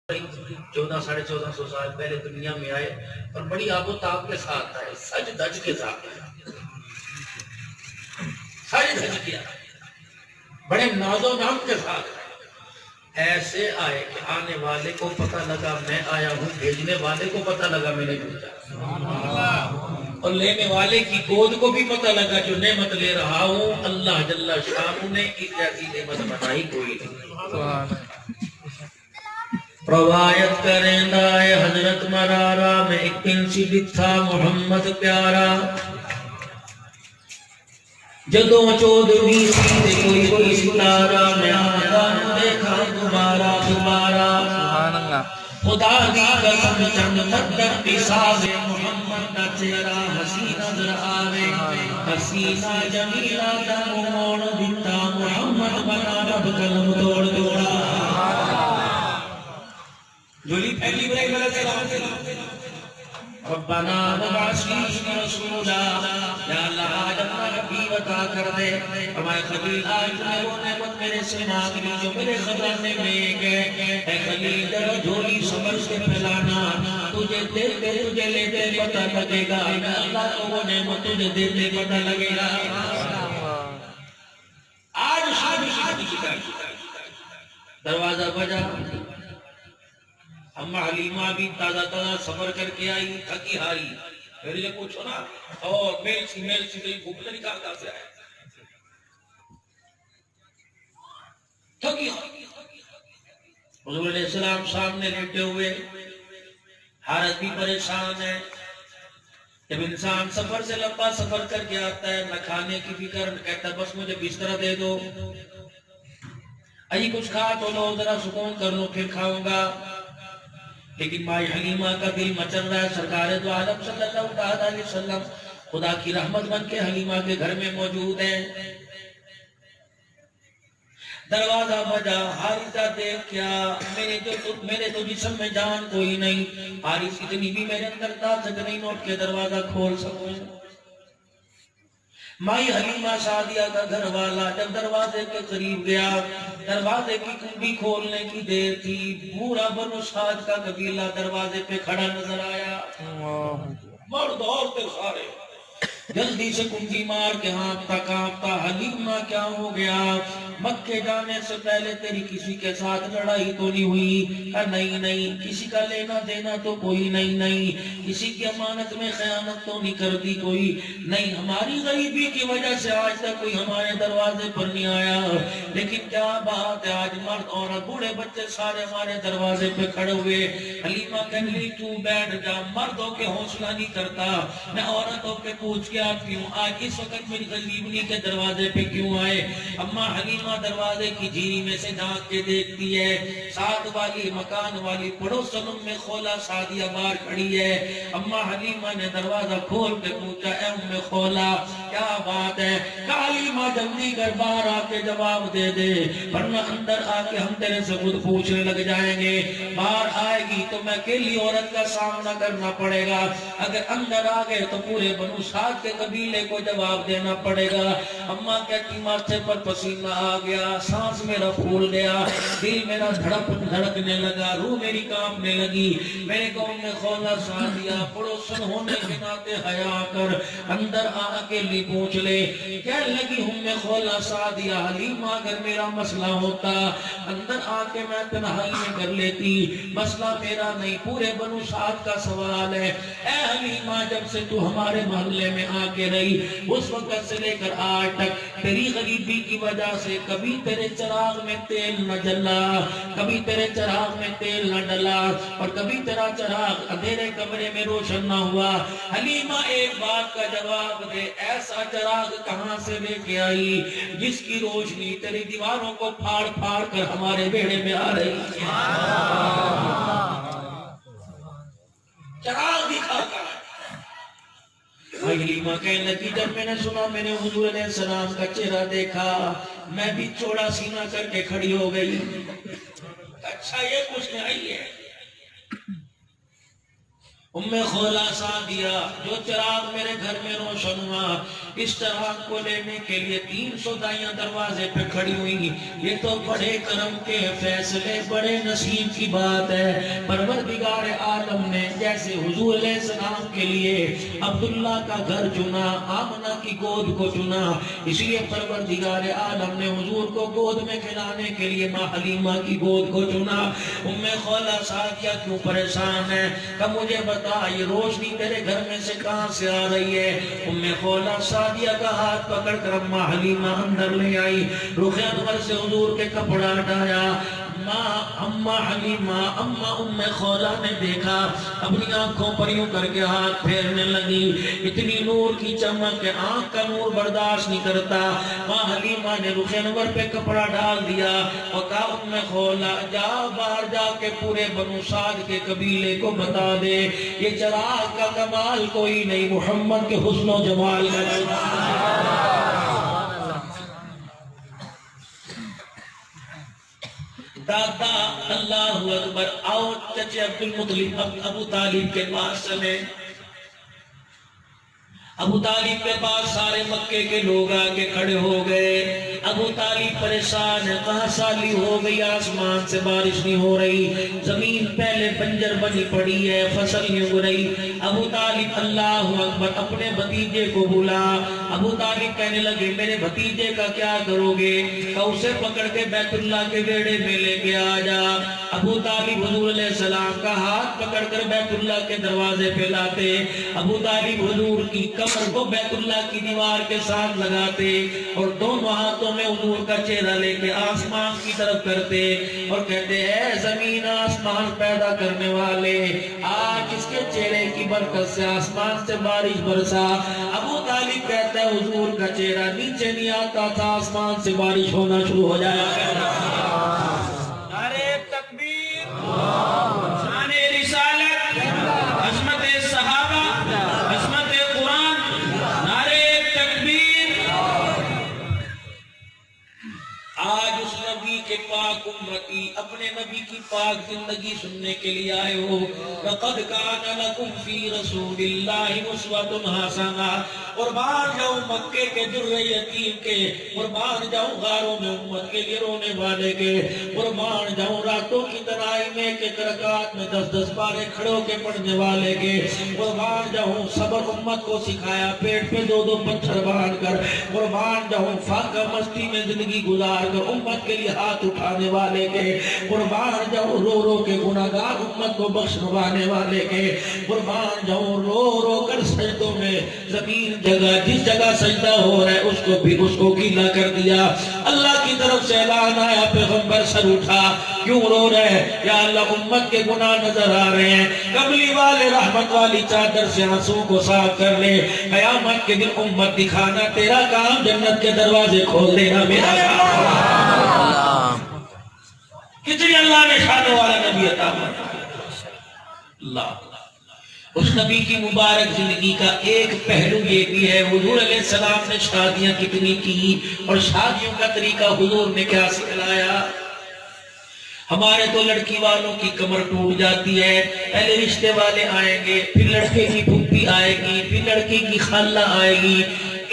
1400 سال پہلے دنیا میں آئے اور بڑی آب و تاب کے ساتھ آئے، سج دج کے ساتھ آئے، سج دج کے آئے، بڑے ناز و نام کے ساتھ آئے۔ ایسے آئے کہ آنے والے کو پتہ لگا میں آیا ہوں، بھیجنے والے کو پتہ لگا میں نے بھیجا، اور لینے والے کی گود کو بھی پتہ لگا جو نعمت لے رہا ہوں اللہ جل شانہ نے کی ایسی نعمت بنائی کوئی نہیں۔ روایت کریں دائے حضرت مرارا میں ایک پنچی بتھا محمد پیارا، جدوں چودھویں سی کوئی کوئی ستارہ میں آقا دیکھا دوبارہ دوبارہ، خدا دی قسم چند مدت پیساز محمد کا چہرہ حسین نظر آوے، حسینہ جمیلہ دا موڑ دیتا محمد بنا رب قلم توڑ دوڑا۔ جولی پہلی برائی بلا سلام ربنا وبعث فیہم رسولا، یا اللہ آج اپنا حبیب عطا کر دے، ہمارے خلیل آج تمہیں وہ نعمت میرے سے مانگ لی جو میرے خزانے میں گئے، اے خلیل در جھولی صبر سے پھیلانا، تجھے دیتے تجھے لیتے پتہ لگے گا، میں اللہ کو وہ نعمت تجھے دیتے پتہ لگے گا۔ آج شادی کی دروازہ بجا، اما حلیمہ بھی تازہ تازہ سفر کر کے آئی، تھکی ہاری، میرے سے پوچھو نا اور میل سی گئی بھوک نہیں کہاں سے آیا، تھکی ہاری۔ حضور علیہ السلام سامنے لیٹے ہوئے، حالت بھی پریشان ہے۔ جب انسان سفر سے لمبا سفر کر کے آتا ہے، نہ کھانے کی فکر، کہتا بس مجھے بستر دے دو، ائی کچھ کھا تو لو، ذرا سکون کر لو پھر کھاؤں گا۔ لیکن مائی حلیمہ کا دل مچل رہا ہے، سرکار دو عالم صلی اللہ علیہ وسلم خدا کی رحمت بن کے حلیمہ کے گھر میں موجود ہیں۔ دروازہ بجا، حارثہ دیکھ کیا میرے تو جسم میں جان کوئی نہیں، حارث اتنی بھی میرے اندر طاقت نہیں نوٹ کے دروازہ کھول سکوں۔ مائی حلیمہ سعدیہ کا گھر والا جب دروازے کے قریب گیا، دروازے کی کنڈی کھولنے کی دیر تھی، پورا بنو سعد کا قبیلہ دروازے پہ کھڑا نظر آیا، مرد عورتیں سارے جلدی سے کنڈی مار کے ہانپتا کانپتا، حلیمہ کیا ہو گیا؟ مکے جانے سے پہلے تیری کسی کے ساتھ لڑائی تو نہیں ہوئی؟ نہیں نہیں، کسی کا لینا دینا تو کوئی نہیں، کسی کی امانت میں خیانت تو نہیں کر دی کوئی نہیں، ہماری غریبی کی وجہ سے آج تک کوئی ہمارے دروازے پر نہیں آیا، لیکن کیا بات ہے آج مرد عورت بوڑھے بچے سارے ہمارے دروازے پہ کھڑے ہوئے۔ حلیمہ کہنے لگی تو بیٹھ جا، مردوں کے حوصلہ نہیں کرتا، میں عورتوں کے پوچھ کے آتی ہوں آج اس وقت میری غریبنی کے دروازے پہ کیوں آئے؟ اما حلیمہ دروازے کی جھیری میں سے جھانک کے دیکھتی ہے، ساتھ والی مکان والی پڑوسن ام خولا سعدیہ باہر کھڑی ہے۔ اما حلیمہ نے دروازہ کھول کے پوچھا اے ام خولا کیا بات ہے؟ حلیمہ جلدی کر باہر آ کے جواب دے دے ورنہ اندر آ کے ہم تیرے سے خود پوچھنے لگ جائیں گے۔ باہر آئے گی تو میں اکیلی عورت کا سامنا کرنا پڑے گا، اگر اندر آ گئے تو پورے بنو سعد کے قبیلے کو جواب دینا پڑے گا۔ اماں کہتی ماتھے پر پسینہ آ گیا، سانس میرا پھول گیا، دل میرا دھڑکنے لگا، روح میری کانپنے لگی۔ میرے کو ام خولا سعدیہ پڑوسن ہونے کے ناطے حیا کر اندر آ اکیلی پوچھ لے۔ کہنے لگی ام خولا سعدیہ حلیمہ اگر میرا مسئلہ ہوتا اندر آ کے میں تنہائی میں کر لیتی، مسئلہ میرا نہیں پورے بنو سعد کا سوال ہے۔ اے حلیمہ جب سے تو ہمارے محلے میں آ کے رہی اس وقت سے لے کر آج تک تیری غریبی کی وجہ سے کبھی تیرے چراغ میں تیل نہ جلا، کبھی تیرے چراغ میں تیل نہ ڈلا، اور کبھی تیرا چراغ اندھیرے کمرے میں روشن نہ ہوا۔ حلیمہ ایک بات کا جواب دے، ایسا چراغ کہاں سے لے کے آئی جس کی روشنی تیری دیواروں کو پھاڑ پھاڑ کر ہمارے بیڑے میں آ رہی ہے؟ چراغ دکھا کر حلیمہ کہنے لگی جب میں نے سنا میں نے حضور علیہ السلام کا چہرہ دیکھا میں بھی چوڑا سینہ کر کے کھڑی ہو گئی۔ اچھا یہ پوچھنے آئی ہے خولا سعدیہ جو چراغ میرے گھر میں روشن ہوا، اس چراغ کو لینے کے لیے 300 دائیاں دروازے پہ کھڑی ہوئی. یہ تو بڑے کرم کے فیصلے، بڑے نصیب کی بات ہے. پروردگار عالم نے جیسے حضور علیہ السلام کے لیے عبداللہ کا گھر چنا، آمنہ کی گود کو چنا، اس لیے پروردگار عالم نے حضور کو گود میں کھلانے کے لیے ماں حلیمہ کی گود کو چنا. خولا سعدیہ کیوں پریشان ہے کہ مجھے بتا یہ روشنی تیرے گھر میں سے کہاں سے آ رہی ہے؟ خولا سعدیہ کا ہاتھ پکڑ کر اماں حلیمہ اندر لے آئی، رخ انور سے حضور کے کپڑا ہٹایا. اماں حلیمہ خولا نے دیکھا، اپنی آنکھوں پر یوں کر کے ہاتھ پھیرنے لگی. اتنی نور کی چمک کہ آنکھ کا نور برداشت نہیں کرتا. ماں حلیمہ نے رخ انور پہ کپڑا ڈال دیا اور کہا خولا جا باہر جا کے پورے بنو سعد کے قبیلے کو بتا دے یہ چراغ کا کمال کوئی نہیں، محمد کے حسن و جمال کا دادا. اللہ اکبر. آؤ چچے عبدالمطلب ابو طالب کے پاس چلے. ابو طالب کے پاس سارے مکے کے لوگ آگے کھڑے ہو گئے. ابو طالب پریشان ہے، کہاں سالی ہو گئی، آسمان سے بارش نہیں ہو رہی، زمین پہلے بنجر بنی پڑی ہے، فصل نہیں اگ رہی. ابو طالب اللہ اکبر اپنے بھتیجے کو بلا. ابو طالب کہنے لگے میرے بھتیجے کا کیا کرو گے؟ کہ اسے پکڑ کے بیت اللہ کے بیڑے میں لے کے آ جا. ابو طالب حضور علیہ السلام کا ہاتھ پکڑ کر بیت اللہ کے دروازے پہ لاتے. ابو طالب حضور کی کمر کو بیت اللہ کی دیوار کے ساتھ لگاتے اور دونوں ہاتھوں میں حضور کا چہرہ لے کے آسمان کی طرف کرتے اور کہتے اے زمین آسمان پیدا کرنے والے، آج اس کے چہرے کی برکت سے آسمان سے بارش برسا. ابو طالب کہتا ہے حضور کا چہرہ نیچے نہیں آتا تھا، آسمان سے بارش ہونا شروع ہو جایا. نعرہ تکبیر، شان رسالت، عظمت صحابہ، عظمت قرآن. نعرہ تکبیر. آج اس نبی کے پاک امتی اپنے نبی کی پاک زندگی سننے کے لیے آئے ہو. لقد کان لکم فی رسول اللہ اسوۃ حسنہ. قربان جاؤں مکے کے در یتیم کے، قربان جاؤں غاروں میں امت کے لیے رونے والے کے، قربان جاؤں راتوں کی تنہائی میں ایک رکعت میں 10 پارے کھڑوں کے پڑھنے والے کے، قربان جاؤں صبر امت کو سکھایا پیٹ پہ 2 پتھر باندھ کر، قربان جاؤں فاقہ مستی میں زندگی گزار کر امت کے لیے ہاتھ اٹھانے والے کے، قربان جاؤں رو رو کے گناہگار امت کو بخشوانے والے کے، قربان جاؤں رو رو کر سجدوں میں زمین جگہ جس جگہ سجدہ ہو رہا ہے اس کو گیلا کر دیا. اللہ کی طرف سے اعلان آیا، پیغمبر سر اٹھا، کیوں رو رہے ہیں؟ یا اللہ امت کے گناہ نظر آ رہے ہیں، کملی والے رحمت والی چادر سے آنسو کو صاف کر لے. قیامت کے دن امت دکھانا تیرا کام، جنت کے دروازے کھول دینا میرا کام. کتنی اللہ نے شان والا نبی عطا فرمایا. اس نبی کی مبارک زندگی کا ایک پہلو یہ بھی ہے، حضور علیہ السلام نے شادیاں کتنی کی اور شادیوں کا طریقہ حضور نے کیا سکھلایا. ہمارے تو لڑکی والوں کی کمر ٹوٹ جاتی ہے، پہلے رشتے والے آئیں گے، پھر لڑکے کی پھوپھی آئے گی، پھر لڑکی کی خالہ آئے گی.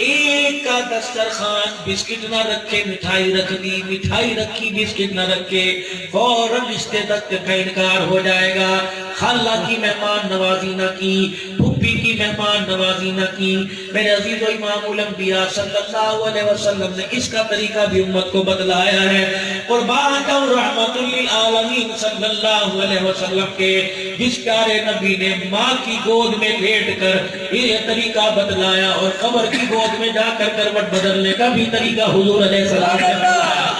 ایک کا دسترخوان بسکٹ نہ رکھے مٹھائی رکھ دی، مٹھائی رکھی بسکٹ نہ رکھے، فوراً رشتے تک کا انکار ہو جائے گا. خالہ کی مہمان نوازی نہ کی، پھوپھی کی مہمان نوازی نہ کی. میرے عزیز و امام الانبیاء صلی اللہ علیہ وسلم نے اس کا طریقہ بھی امت کو بتلایا ہے. قربان جاؤں رحمت للعالمین صلی اللہ علیہ وسلم کے جس پیارے نبی نے ماں کی گود میں لیٹ کر یہ طریقہ بتلایا اور قبر کی گود میں جا کر کروٹ بدلنے کا بھی طریقہ حضور علیہ السلام نے بتلایا.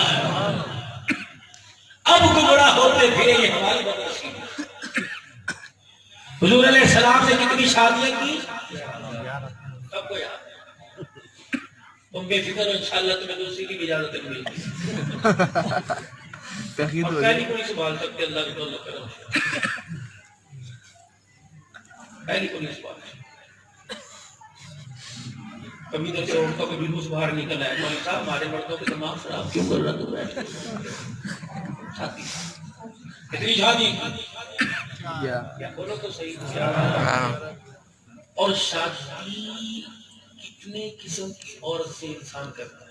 اب گمراہ ہوتے پھرے یہ ہماری بدنصیبی. حضور علیہ السلام نے کتنی شادیاں کی سب کو یاد ہے. تم بے فکر ہو، انشاءاللہ تمہیں دوسری کی بھی اجازت ملے گی. پہلی کو نہیں سنبھال سکتے اللہ کی دولت کرم، پہلی کو نہیں سنبھال سکتے. کبھی تو سے عورتوں کے جلوس باہر نکل آئے، مولوی صاحب ہمارے مردوں کے دماغ خراب کیوں کر رہا تو بیٹھ شادی کتنی شادی. کیا بولو تو صحیح. اور شادی کتنے قسم کی عورت سے انسان کرتا ہے؟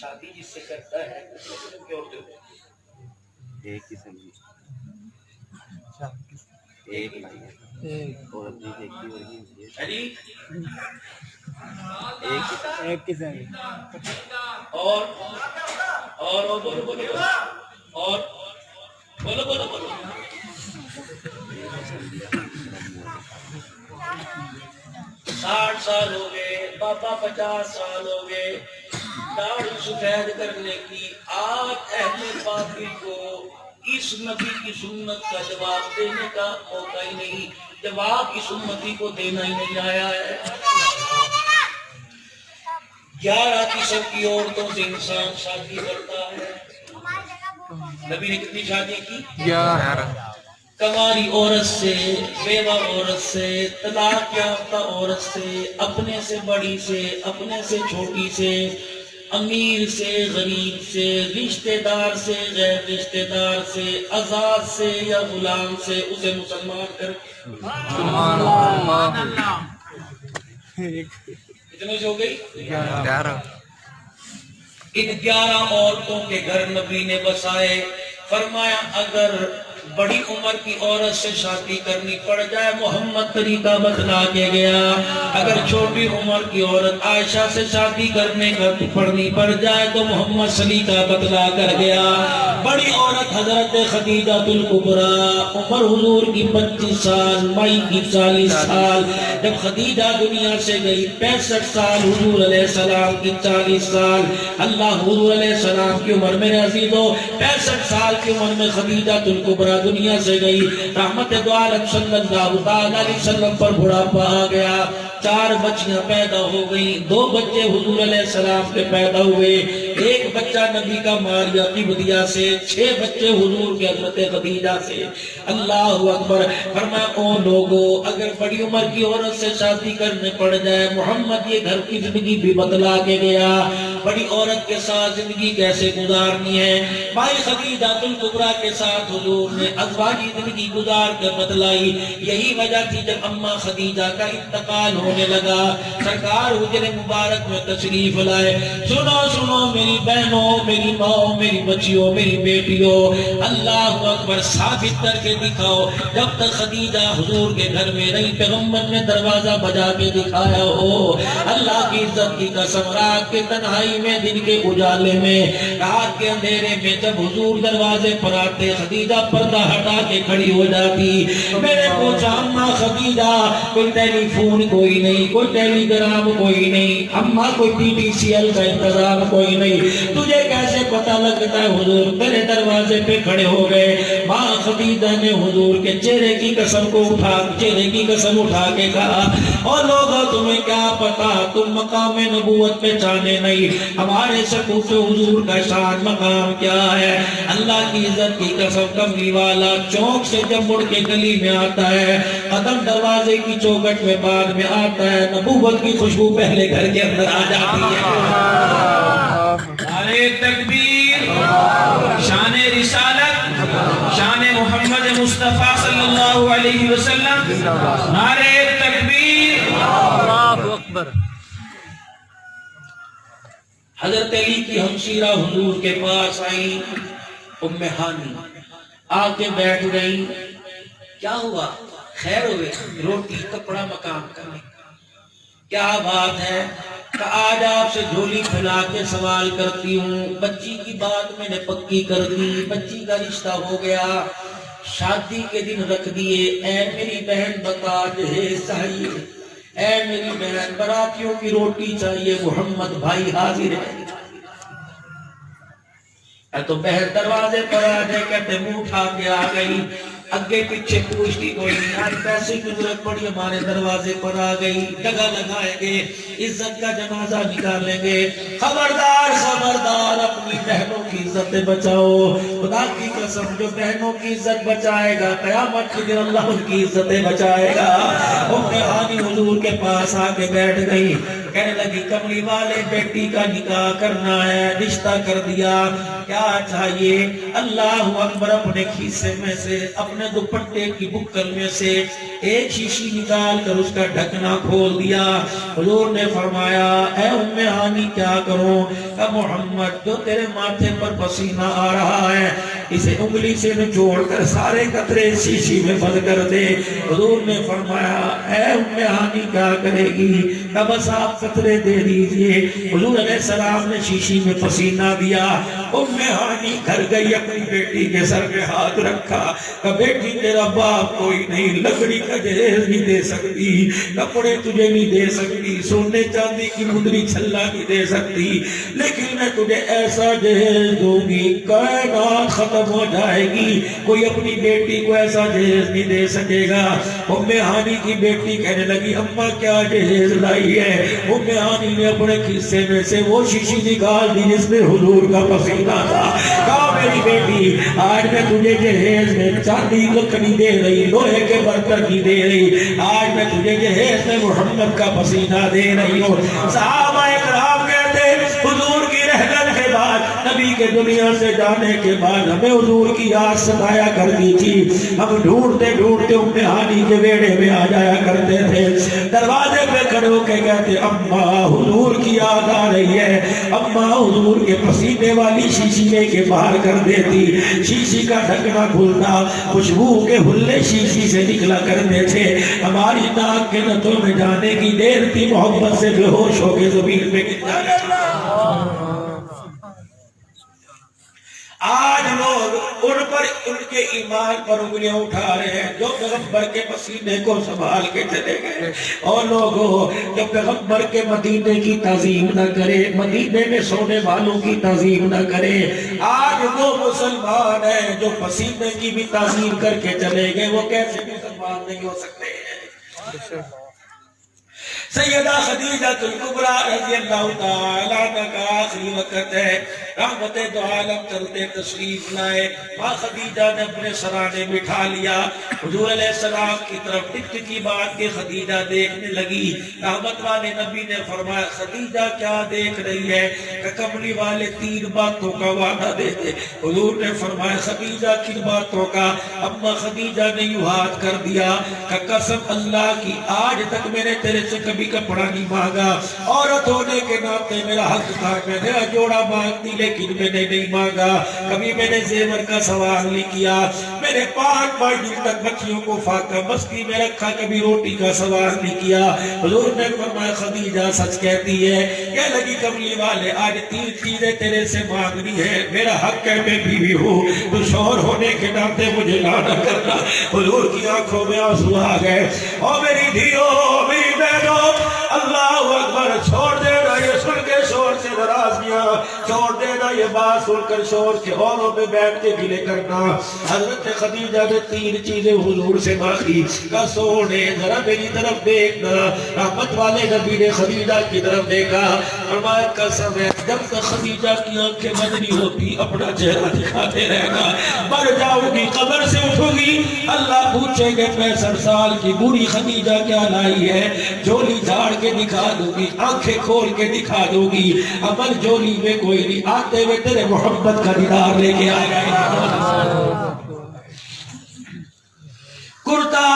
شادی جس سے کرتا ہے ایک قسم کی ایک قسم اور بولو بولو اور بولو بولو بولو 60 سال ہو گئے بابا 50 سال ہو گئے داڑھی سفید کرنے کی. آج اہل باطل کو اس نبی کی سنت کا جواب دینے کا موقع ہی نہیں. جواب اس امتی کو دینا ہی نہیں آیا ہے. 11 قسم کی عورتوں سے انسان شادی کرتا ہے. نبی نے کتنی شادی کی؟ 11. کنواری عورت سے، بیوہ عورت سے، طلاق یافتہ عورت سے، اپنے سے بڑی سے، اپنے سے چھوٹی سے، امیر سے، غریب سے، رشتہ دار سے، غیر رشتہ دار سے، آزاد سے یا غلام سے، اسے مسلمان کر کتنے ہو گئی؟ 11. ان 11 عورتوں کے گھر نبی نے بسائے. فرمایا اگر بڑی عمر کی عورت سے شادی کرنی پڑ جائے محمد طریقہ بتلا کے گیا. اگر چھوٹی عمر کی عورت عائشہ سے شادی کرنے کا پڑنی پڑ جائے تو محمد سلیقہ بتلا کر گیا. بڑی عورت حضرت خدیجہ الکبریٰ، عمر حضور کی 25 سال، مائی کی 40 سال. جب خدیجہ دنیا سے گئی 65 سال، حضور علیہ السلام کی 40 سال. اللہ حضور علیہ السلام کی عمر میں عزیزو 65 سال کی عمر میں خدیجہ الکبریٰ دنیا سے گئی. رحمت دو عالم صلی اللہ علیہ وسلم پر بڑھاپا آ گیا. 4 بچیاں پیدا ہو گئی. 2 بچے حضور علیہ السلام کے پیدا ہوئے. 1 بچہ نبی کا ماریہ قبطیہ سے. 6 بچے حضور کے حضرت خدیجہ سے. اللہ اکبر. فرمایا او لوگو اگر بڑی عمر کی عورت سے شادی کرنے پڑ جائے محمد یہ گھر کی زندگی بھی بتلا کے گیا. بڑی عورت کے ساتھ زندگی کیسے گزارنی ہے. مائی خدیجہ الکبریٰ کے ساتھ حضور نے ازواجی زندگی گزار کر بتلائی. یہی وجہ تھی جب اماں خدیجہ کا انتقال ہونے لگا سرکار حجر مبارک میں تشریف لائے. سنو سنو میری بہنوں، میری ماں، میری بچیوں، میری بیٹیوں، اللہ اکبر ثابت کر کے دکھاؤ جب تک خدیجہ حضور کے گھر میں رہی پیغمبر نے دروازہ بجا کے دکھایا ہو. اللہ کی عزت کی قسم رات کے تنہائی میں، دن کے اجالے میں، رات کے اندھیرے میں جب حضور دروازے پر آتے خدیجہ پردہ ہٹا کے کھڑی ہو جاتی. میں نے پوچھا اماں خدیجہ کوئی ٹیلی فون کوئی نہیں، کوئی ٹیلی گرام کوئی نہیں، اماں کوئی PTCL کا انتظام کوئی نہیں، تجھے کیسے پتہ لگتا ہے حضور میرے دروازے پہ کھڑے ہو گئے. ماں خدیجہ نے حضور کے چہرے کی قسم اٹھا کے کہا اور لوگوں تمہیں کیا پتا، تم مقام نبوت پہ جانے نہیں، ہمارے سے پوچھو حضور کا شان مقام کیا ہے. اللہ کی عزت کی قسم کملی والا چوک سے جب مڑ کے گلی میں آتا ہے قدم دروازے کی چوکٹ میں بعد میں آتا ہے نبوت کی خوشبو پہلے گھر کے اندر آ جاتی ہے. نعرہ تکبیر، شان رسالت، شان محمد مصطفیٰ صلی اللہ علیہ وسلم. نعرہ تکبیر، اللہ اکبر. حضرت علی کی ہمشیرہ حضور کے پاس آئی ام ہانی، آ کے بیٹھ گئی. کیا ہوا؟ خیر ہوئے؟ روٹی کپڑا مکان کرنے. کیا بات ہے؟ کہ آج آپ سے جھولی پھیلا کے سوال کرتی ہوں. بچی کی بات میں نے پکی کر دی، بچی کا رشتہ ہو گیا، شادی کے دن رکھ دیے. اے میری بہن بتا جہیز چاہیے، اے میری بہن براتیوں کی روٹی چاہیے، محمد بھائی حاضر ہے. تو بہن دروازے پر آ گئے، کہتے منہ اٹھا کے آ گئی، اگے پیچھے پوچھتی کوئی نہیں. آج پیسے کی ضرورت پڑی ہمارے دروازے پر آ گئی، جگہ لگائیں گے، عزت کا جنازہ نکالیں گے. خبردار خبردار اپنی بہنوں کی عزت بچاؤ. خدا کی قسم جو بہنوں کی عزت بچائے گا قیامت کے دن اللہ ان کی عزتیں بچائے گا. ام ہانی حضور کے پاس آ کے بیٹھ گئی. کہنے لگی کملی والے بیٹی کا نکاح کرنا ہے، رشتہ کر دیا، کیا چاہیے؟ اللہ اکبر، اپنے کھیسے میں سے، اپنے دوپٹے کی بکل میں سے ایک شیشی نکال کر اس کا ڈھکنا کھول دیا۔ حضور نے فرمایا اے ام ہانی کیا کروں؟ کہ محمد جو تیرے ماتھے پر پسینہ آ رہا ہے اسے انگلی سے نچوڑ کر سارے قطرے شیشی میں بند کر دے۔ حضور نے فرمایا اے ام ہانی کیا کرے گی؟ کہ بس آپ قطرے دے دیجئے۔ حضور علیہ السلام نے شیشی میں پسینہ دیا۔ ام ہانی گھر گئی، اپنی بیٹی کے سر میں ہاتھ رکھا کہ بیٹی تیرا باپ کوئی نہیں، لکڑی کا جہیز نہیں دے سکتی، کپڑے تجھے نہیں دے سکتی، سونے چاندی کی مدری چھلا نہیں دے سکتی، لیکن میں تجھے ایسا جہیز دوں گی کائنات ختم ہو جائے گی کوئی اپنی بیٹی کو ایسا جہیز نہیں دے سکے گا۔ ام ہانی کی بیٹی کہنے لگی اماں کیا جہیز لائی ہے؟ ام ہانی نے اپنے کھیسے میں سے وہ شیشی نکال دی جس میں حضور کا پسینہ تھا۔ کہا میری بیٹی آج میں تجھے جہیز میں چاندی لکڑی دے رہی، لوہے کے برتن نہیں دے رہی، آج میں تجھے جہیز میں محمد کا پسینہ دے رہی ہوں۔ صحابہ اکرام کہتے حضور کی رحلت کے بعد، نبی کے دنیا سے جانے کے بعد ہمیں حضور کی یاد ستایا کرتی تھی، ہم ڈھونڈتے ڈھونڈتے ام ہانی کے بیڑے میں آ جایا کرتے تھے، دروازے پہ کھڑے ہو کے کہتے اماں حضور کی یاد آ رہی ہے، اماں حضور کے پسینے والی شیشی لے کے باہر کر دیتی، شیشی کا ڈھکنا کھلتا، خوشبو کے حلے شیشی سے نکلا کرتے تھے، ہماری ناک کے نتوں میں جانے کی دیر تھی، محبت سے بے ہوش ہو کے زمین میں گر جاتے تھے۔ آج لوگ ان پر، ان کے ایمان پر انگلیاں اٹھا رہے ہیں جو پیغمبر کے پسینے کو سنبھال کے چلے گئے، اور لوگوں جو پیغمبر کے مدینے کی تعظیم نہ کرے، مدینے میں سونے والوں کی تعظیم نہ کرے۔ آج وہ مسلمان ہیں جو پسینے کی بھی تعظیم کر کے چلے گئے، وہ کیسے مسلمان نہیں ہو سکتے ہیں؟ سیدہ خدیجہ الکبریٰ رضی اللہ تعالیٰ عنہ کا آخری وقت ہے، رحمت دو عالم چلتے تشریف لائے، ماں خدیجہ نے اپنے سرانے بٹھا لیا، حضور علیہ السلام کی طرف ٹک ٹکی بات کے خدیجہ دیکھنے لگی، رحمت والے نبی نے فرمایا خدیجہ کیا دیکھ رہی ہے؟ کہ کملی والے 3 باتوں کا وعدہ دیتے۔ حضور نے فرمایا خدیجہ کن باتوں کا؟ اما خدیجہ نے یوں ہاتھ کر دیا کہ قسم اللہ کی آج تک میں نے تیرے سے کبھی کپڑا نہیں مانگا، عورت ہونے کے ناطے میرا حق تھا، میں نے جوڑا مانگتی لیکن میں نے نہیں مانگا، کبھی میں نے زیور کا سوال نہیں کیا، میں نے 5 دن تک بچیوں کو فاقہ مستی میں رکھا، کبھی روٹی کا سوال نہیں کیا۔ حضور نے فرمایا خدیجہ سچ کہتی ہے۔ کہنے لگی کملی والے آج 3 چیزیں تیرے سے مانگنی ہے، میرا حق ہے میں بیوی ہوں، تو شوہر ہونے کے ناطے مجھے لانا کرنا۔ حضور کی آنکھوں میں آنسو آ گئے، او میری دھیو میری بہنوں، اللہ اکبر، چھوڑ دینا یہ سن کے شور سے ناراضگیاں، چھوڑ دینا یہ بات سن کر شور کے اوروں میں بیٹھ کے گلے کرنا۔ حضرت خدیجہ نے 3 چیزیں حضور سے مانگی، کہ سونے ذرا میری طرف دیکھنا۔ رحمت والے نبی نے خدیجہ کی طرف دیکھا، فرمایا قسم ہے جب تک خدیجہ کی آنکھیں بند نہیں ہوتی اپنا چہرہ دکھاتے رہنا، مر جاؤ گی قبر سے اٹھو گی اللہ پوچھے گے 65 سال کی بوڑھی خدیجہ کیا لائی ہے؟ جولی جھاڑ کے دکھا دو گی، آنکھیں کھول کے دکھا دو گی، عمل جولی میں کوئی نہیں، آتے ہوئے تیرے محبت کا دیدار لے کے آئے گئے۔ کرتا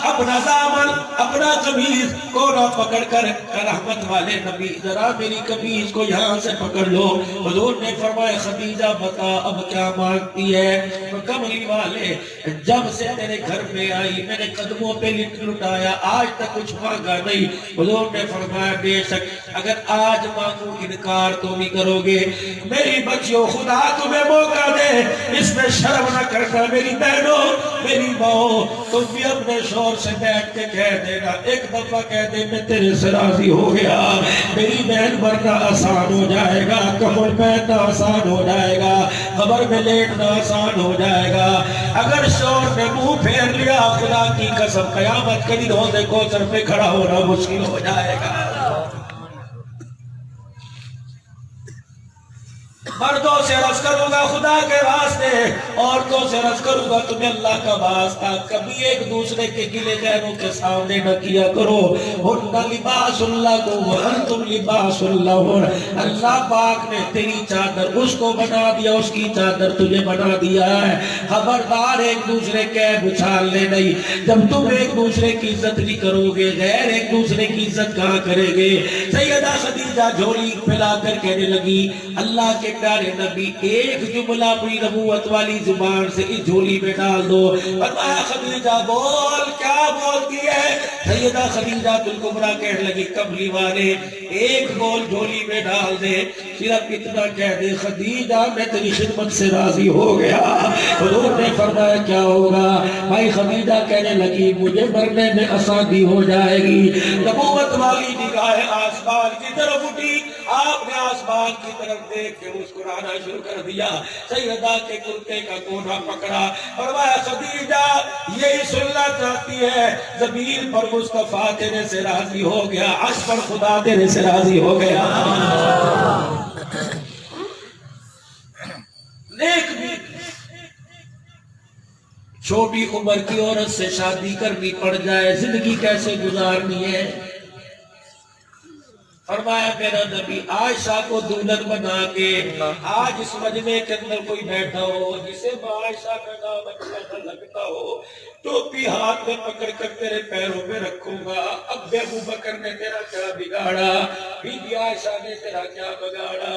اپنا دامن اپنا قمیض کونا پکڑ کر رحمت والے نبی ذرا میری قمیض کو یہاں سے پکڑ لو۔ حضور نے فرمایا خدیجہ بتا اب کیا مانگتی ہے؟ کملی والے جب سے تیرے گھر میں آئی میں نے قدموں پہ لٹایا، آج تک کچھ مانگا نہیں۔ حضور نے فرمایا بے شک اگر آج مانگوں انکار تو نہیں کرو گے۔ میری بچیوں خدا تمہیں موقع دے، اس میں شرم نہ کرنا میری بہنوں میری ماں، تم بھی اپنے شور سے بیٹھ کے کہہ دینا، ایک دفعہ کہہ دے میں تیرے سے راضی ہو گیا، میری بہن مرنا آسان ہو جائے گا، کمر پہننا آسان ہو جائے گا، قبر میں لیٹنا آسان ہو جائے گا۔ اگر شور نے منہ پھیر لیا خدا کی قسم قیامت کے دن حوض کوثر پہ کھڑا ہونا مشکل ہو جائے گا۔ مردوں سے عرض کروں گا خدا کے واسطے، عورتوں سے عرض کروں گا تمہیں اللہ کا واسطہ، کبھی ایک دوسرے کے گلے غیروں کے سامنے نہ کیا کرو۔ ہن لباس لکم وانتم لباس لہن، اللہ پاک نے تیری چادر اس کو بنا دیا، اس کی چادر تجھے بنا دیا ہے۔ خبردار ایک دوسرے کے اچھالنے نہیں، جب تم ایک دوسرے کی عزت نہیں کرو گے، غیر ایک دوسرے کی عزت کہاں کرے گے؟ سیدہ خدیجہ جھولی پھیلا کر کہنے لگی اللہ کے پیارے نبی ایک جملہ اپنی نبوت والی زبان سے اس جھولی میں ڈال دو۔ فرمایا خدیجہ بول، کیا بولتی ہے؟ سیدہ خدیجہ الکبریٰ کہنے لگی کملی والے ایک بول جھولی میں ڈال دے، صرف اتنا کہہ دے خدیجہ میں تیری خدمت سے راضی ہو گیا۔ حضور نے فرمایا کیا ہوگا؟ بھائی خدیجہ کہنے لگی مجھے مرنے میں آسانی ہو جائے گی۔ نبوت والی نگاہ آسمان کی طرف اٹھی، آپ نے آسمان کی طرف دیکھ کے مسکرانا شروع کر دیا۔ سیدہ کے کرتے کا کونا پکڑا، فرمایا خدیجہ یہی سننا چاہتی ہے، زمین پر مصطفیٰ تیرے سے راضی ہو گیا، عرش پر خدا تیرے سے راضی ہو گیا۔ نیک بھی چھوٹی عمر کی عورت سے شادی کرنی پڑ جائے، زندگی کیسے گزارنی ہے؟ فرمایا میرا نبی عائشہ کو دلہن بنا کے، آج اس مجمع کے اندر کوئی بیٹھا ہو جسے عائشہ کا نام اچھا نہ لگتا ہو، ٹوپی ہاتھ میں پکڑ کر تیرے پیروں میں رکھوں گا۔ اب ابو بکر نے تیرا کیا بگاڑا، بی بی عائشہ نے تیرا کیا بگاڑا؟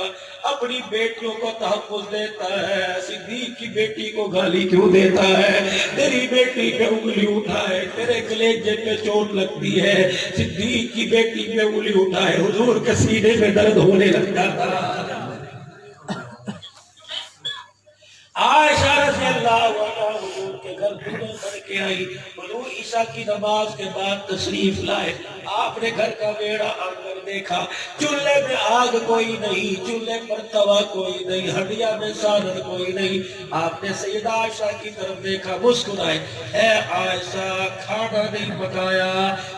اپنی بیٹیوں کو تحفظ دیتا ہے، صدیق کی بیٹی کو گالی کیوں دیتا ہے؟ تیری بیٹی پہ انگلی اٹھائے تیرے کلیجے پہ چوٹ لگتی ہے، صدیق کی بیٹی پہ انگلی اٹھائے حضور کے سینے میں درد ہونے لگ جاتا۔ عائشہ رضی اللہ عنہا حضور کے گھر دنوں پڑھ کے آئی، حضور عشاء کی نماز کے بعد تشریف لائے، آپ نے گھر کا بیڑا آنگن دیکھا، چولہے میں آگ کوئی نہیں، چولہے پر توا کوئی نہیں، ہڈیا میں سالن کوئی نہیں۔ آپ نے سیدہ عائشہ کی طرف دیکھا، مسکرائے، اے عائشہ کھانا نہیں پکایا؟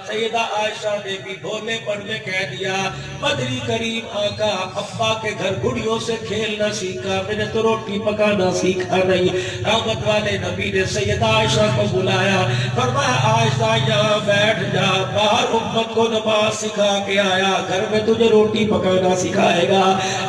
سیدہ عائشہ نے بھی بھولے پن میں کہہ دیا مدنی کریم آقا ابا کے گھر گڑیوں سے کھیلنا سیکھا، میں نے تو روٹی پکانا سیکھا نہیں۔ رحمت والے نبی نے سیدہ عائشہ کو بلایا، فرمایا عائشہ یہاں بیٹھ جا، باہر امت کو نماز سکھا کے آیا، گھر میں تجھے روٹی پکانا سکھائے گا۔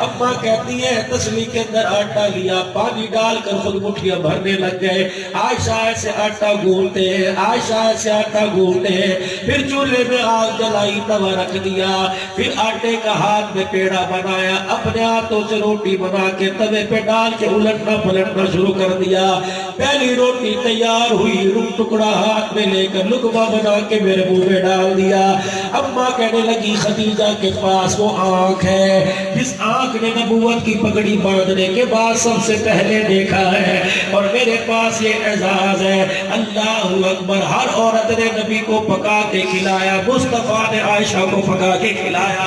اماں کہتی ہے تسلی کے اندر آٹا لیا، پانی ڈال کر خود مٹھیاں بھرنے لگ گئے۔ عائشہ ایسے آٹا گھولتے ہیں، عائشہ ایسے آٹا گھولتے ہیں، پھر چولہے میں آگ جلائی، توا رکھ دیا، پھر آٹے کا ہاتھ میں پیڑا بنایا، اپنے ہاتھوں سے روٹی بنا کے توے پہ ڈال کے الٹنا پلٹنا شروع کر دیا۔ پہلی روٹی تیار ہوئی، ٹکڑا ہاتھ میں لے کر لقمہ بنا کے میرے منہ میں ڈال دیا۔ اماں کہنے لگی خدیجہ کے پاس وہ آنکھ ہے جس آنکھ نے نبوت کی پگڑی باندھنے کے بعد سب سے پہلے دیکھا ہے، اور میرے پاس یہ اعزاز ہے۔ اللہ اکبر، ہر عورت نے نبی کو پکا کے کھلایا، مصطفیٰ نے عائشہ کو پکا کے کھلایا۔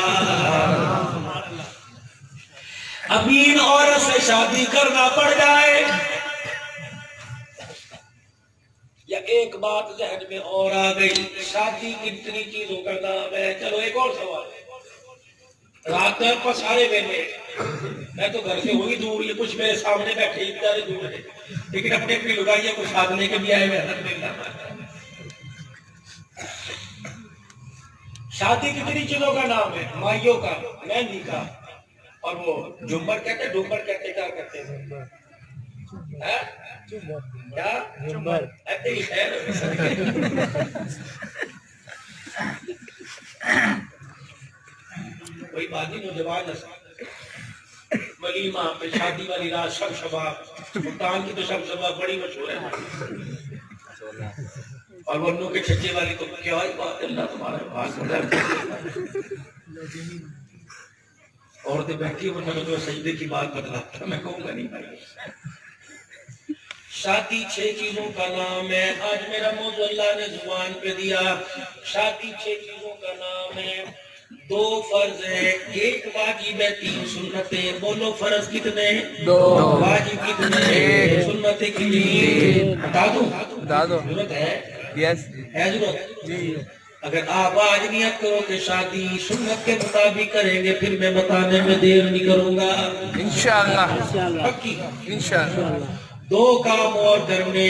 امین عورت سے شادی کرنا پڑ جائے یا ایک بات ذہن میں اور آ گئی، شادی کتنی چیزوں کا نام ہے۔ چلو ایک اور سوال، رات میں پر سارے ویلے، میں تو گھر سے وہی دور، یہ کچھ میرے سامنے بیٹھے ہی بیچارے دور ہے، لیکن اپنے اپنی لگائیے کچھ ساتھ لے کے بھی آئے ہوئے الحمدللہ۔ شادی کتنی چیزوں کا نام ہے، مائیوں کا، مہندی کا، اور وہ جھومر کہتے ہیں، ڈومر کہتے کیا کہتے ہیں؟ کیا جھومر؟ ایسے ہی خیر کوئی بات نہیں، نوجوان نسل ولیمہ پہ شادی والی رات شب شباب، سلطان کی تو شب شباب بڑی مشہور ہے، اور ورنوں کے چھچے والی تو کیا ہی بات ہے، اللہ تمہارے پاس عورتیں بیٹھی ورنہ میں تو سجدے کی بات بتلاتا، میں کہوں گا نہیں بھائی۔ شادی 6 چیزوں کا نام ہے، آج میرا موضوع اللہ نے زبان پہ دیا، شادی 6 چیزوں کا نام ہے، 2 فرض ہے، 1 واجب ہے، 3 سنتیں۔ بولو فرض کتنے؟ 2، واجب کتنے؟ سنتیں کتنی؟ بتا دوں؟ ضرورت ہے؟ یس ہے ضرورت؟ جی اگر آپ آج نیت کرو کہ شادی سنت کے مطابق کریں گے پھر میں بتانے میں دیر نہیں کروں گا انشاءاللہ پکی انشاءاللہ دو کام اور کرنے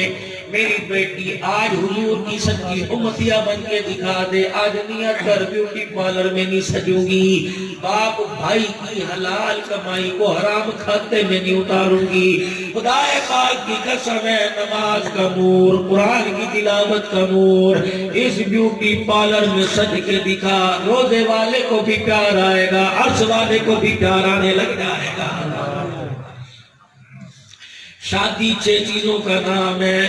میری بیٹی آج حضور کی سچی امتیہ بن کے دکھا دے آج نیت کر بیوٹی پارلر میں نہیں سجوں گی باپ بھائی کی حلال کمائی کو حرام کھاتے میں نہیں اتاروں گی خدا پاک کی قسم ہے نماز کا نور قرآن کی تلاوت کا نور اس بیوٹی پارلر میں سج کے دکھا روزے والے کو بھی پیار آئے گا عرش والے کو بھی پیار آنے لگ جائے گا شادی 6 چیزوں کا نام ہے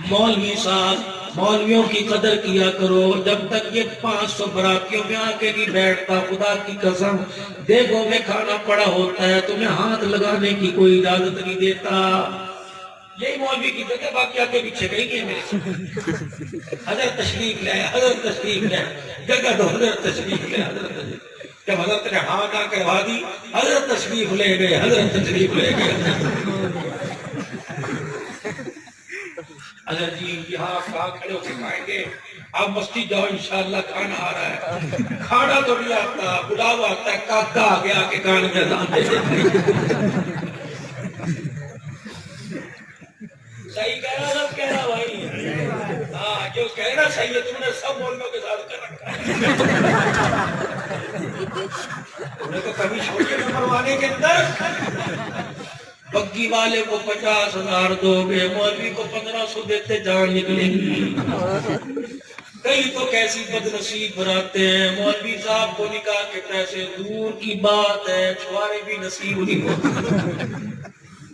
مولوی صاحب مولویوں کی قدر کیا کرو جب تک یہ 500 براتیوں میں آ کے نہیں بیٹھتا خدا کی قسم دیگوں میں کھانا پڑا ہوتا ہے تمہیں ہاتھ لگانے کی کوئی اجازت نہیں دیتا یہی مولوی کی جگہ باقی آگے پیچھے گئی ہے میرے حضرت تشریف لے حضرت تشریف لے جگہ دو حضرت تشریف لے حضرت تشریف جب حضرت نے ہاں نہ کروا دی حضرت تشریف لے گئے حضرت تشریف لے گئے حضرت جی یہاں آپ کہاں کھڑے ہو کے کھائیں گے آپ مسجد جاؤ انشاءاللہ کھانا آ رہا ہے کھانا تو نہیں آتا بلاوا آتا ہے کاکا آ گیا کہ کان میں دان دے صحیح کہہ رہا سب کہہ رہا بھائی ہاں جو کہہ رہا صحیح ہے تم نے سب مولویوں کے ساتھ کر رکھا ہے تم نے تو کبھی چھوٹے نمبر والے کے اندر بگی والے کو 50,000 دو گے مولوی کو 1500 دیتے جان نکلیں گی کئی تو کیسی بدنصیب بناتے ہیں مولوی صاحب کو نکاح کے پیسے دور کی بات ہے چھوارے بھی نصیب نہیں ہوتے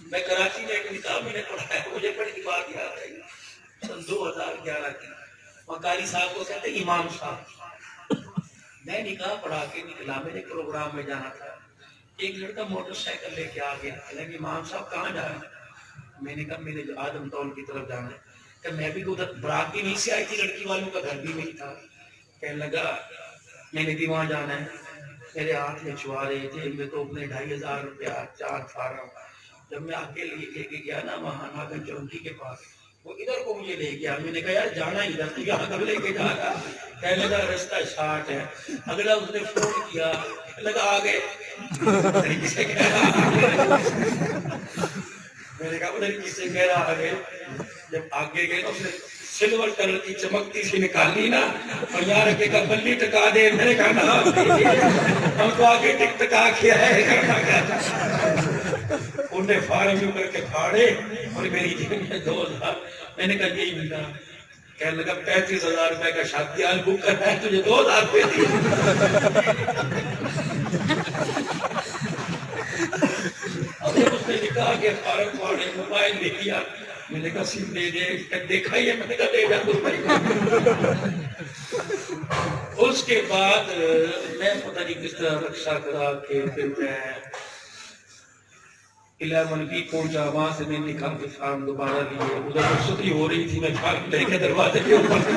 میں کراچی میں ایک نکاح میں نے پڑھا ہے مجھے بڑی بات یاد آئی سن 2011 کی مکاری صاحب کو کہتے ہیں امام صاحب میں نکاح پڑھا کے نکلا میرے پروگرام میں جانا تھا ایک لڑکا موٹر سائیکل لے کے آ گیا کہ امام صاحب کہاں جا رہے ہیں میں نے کہا میرے جو آدم ٹول کی طرف جانا ہے کہ میں بھی ادھر برات بھی نہیں سے آئی تھی لڑکی والوں کا گھر بھی نہیں تھا کہنے لگا میں نے بھی وہاں جانا ہے میرے ہاتھ میں چھوارے تھے میں تو اپنے 2,500 روپیہ 4 فارم جب میں آگے لے کے گیا نا وہاں ناگن چونکی کے پاس وہ ادھر کو مجھے لے گیا میں نے کہا یار جانا ادھر تو یہاں کب لے کے جا رہا کہنے لگا رستہ شارٹ ہے اگلا اس نے فون کیا لگا آگے میں نے کہا ادھر کس سے کہہ رہا آگے جب آگے گئے تو اس نے سلور کلر کی چمکتی سی نکالی نا اور یہاں رکھے کا بلی ٹکا دے میں نے کہا نا ہم تو آگے ٹک ٹکا کیا ہے کرنا کیا انہیں فارم یوں کر کے پھاڑے اور میری جیب میں 2,000 میں نے کہا یہی ملا کہنے لگا 35,000 روپے کا شادی حال بک کرنا ہے تجھے 2,000 روپے دیے اس نے نکاح کے فارم پھاڑے موبائل لے لیا میں نے کہا سم دے دے دیکھا ہی ہے میں نے کہا دے جا اس کے بعد میں پتہ نہیں کس طرح رکشا کرا کے پھر میں 11 بھی پہنچا وہاں سے میں نکاح کے فارم دوبارہ لیے ادھر رخصتی ہو رہی تھی میں فارم لے کے دروازے کے اوپر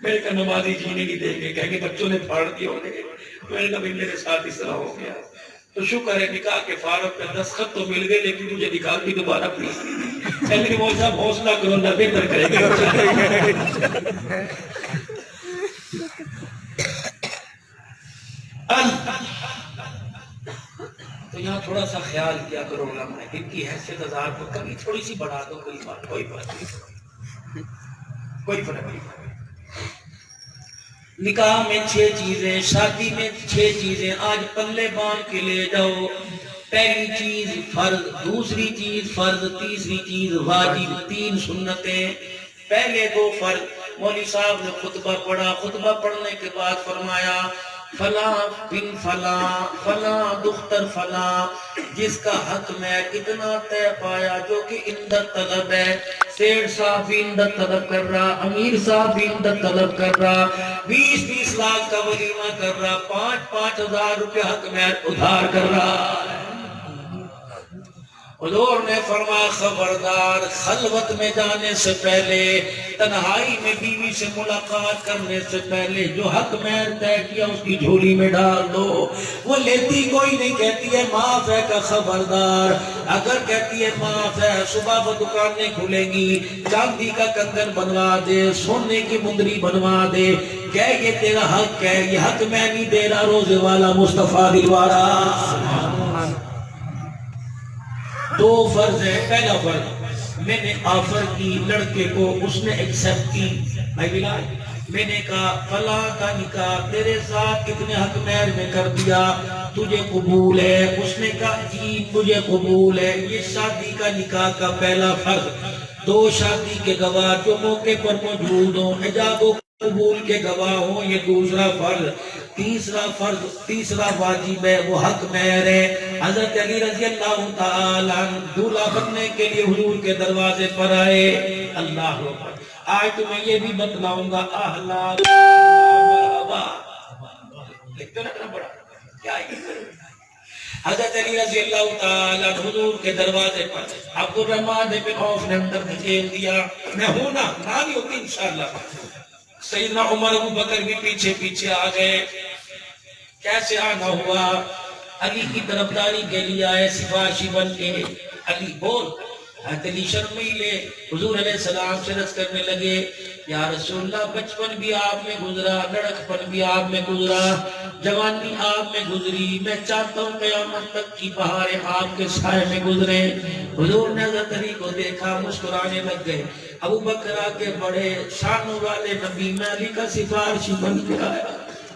میرے کا نمازی جینے نہیں دیں گے کہیں گے بچوں نے پھاڑ دیے ہوں گے میں نے کہا میرے ساتھ اس طرح ہو گیا تو شکر ہے نکاح کے فارم پہ دستخط تو مل گئے لیکن مجھے نکاح کی دوبارہ پلیز لیکن وہ صاحب حوصلہ کرو نہ بہتر کرے گا تو یہاں تھوڑا سا خیال کیا کرو علماء ان کی حیثیت 1000 کو کبھی تھوڑی سی بڑھا دو کوئی بات کوئی فرق نہیں نکاح میں 6 چیزیں شادی میں 6 چیزیں آج پلے باندھ کے لے جاؤ پہلی چیز فرض دوسری چیز فرض تیسری چیز واجب 3 سنتیں پہلے 2 فرض مولوی صاحب نے خطبہ پڑھا خطبہ پڑھنے کے بعد فرمایا فلاں بن فلاں فلاں دختر فلاں جس کا حق میں اتنا طے پایا جو کہ اندر طلب ہے سیٹ صاحب بھی اندر طلب کر رہا امیر صاحب بھی اندر طلب کر رہا 20-20 لاکھ کا ولیمہ کر رہا 5-5 ہزار روپے حق میں ادھار کر رہا حضور نے فرمایا خبردار، خلوت میں جانے سے پہلے، تنہائی میں بیوی سے ملاقات کرنے سے پہلے جو حق مہر طے کیا اس کی جھولی میں ڈال دو۔ وہ لیتی کوئی نہیں، کہتی ہے معاف ہے کا خبردار۔ اگر کہتی ہے معاف ہے، صبح وہ دکانیں کھلیں گی، چاندی کا کنگن بنوا دے، سونے کی مندری بنوا دے، کہ یہ تیرا حق ہے، یہ حق میں نہیں دے رہا، روزے والا مصطفیٰ دلوارا۔ دو فرض ہے۔ پہلا فرض، میں نے آفر کی لڑکے کو، اس نے ایکسپٹ کی، میں نے کہا فلاں کا نکاح تیرے ساتھ کتنے حق مہر میں کر دیا، تجھے قبول ہے؟ اس نے کہا جی مجھے قبول ہے۔ یہ شادی کا نکاح کا پہلا فرض۔ دو شادی کے گواہ جو موقع پر موجود ہوں، حجاب و قبول کے گواہ ہوں، یہ دوسرا فرض۔ تیسرا واجب ہے، وہ حق مہر ہے۔ حضرت علی رضی اللہ تعالی عنہ دولہا بننے کے لیے حضور کے دروازے پر آئے۔ اللہ اکبر۔ آج تمہیں یہ بھی بتلاؤں گا اہلا مرحبا، لکھتے نا بڑا کیا ہے؟ حضرت علی رضی اللہ تعالی عنہ حضور کے دروازے پر، عبد الرحمن بن عوف نے اندر دھکیل دیا، میں ہوں نا، نہ نہیں ہوتی انشاءاللہ۔ سیدنا عمر ابو بکر بھی پیچھے پیچھے آ گئے۔ کیسے آنا ہوا؟ علی کی طرفداری کے لیے آئے سفارشی بن کے۔ علی بول، حضرت علی شرمئی لے حضور علیہ السلام سے عرض کرنے لگے، یا رسول اللہ بچپن بھی آپ میں گزرا، لڑکپن بھی آپ میں گزرا، جوانی آپ میں گزری، میں چاہتا ہوں قیامت تک کی بہاریں آپ کے سائے میں گزرے۔ حضور نے حضرت علی کو دیکھا، مسکرانے لگ گئے۔ ابو بکر آگے بڑھے، شانوں والے نبی، میں علی کا سفارشی بن کے آیا۔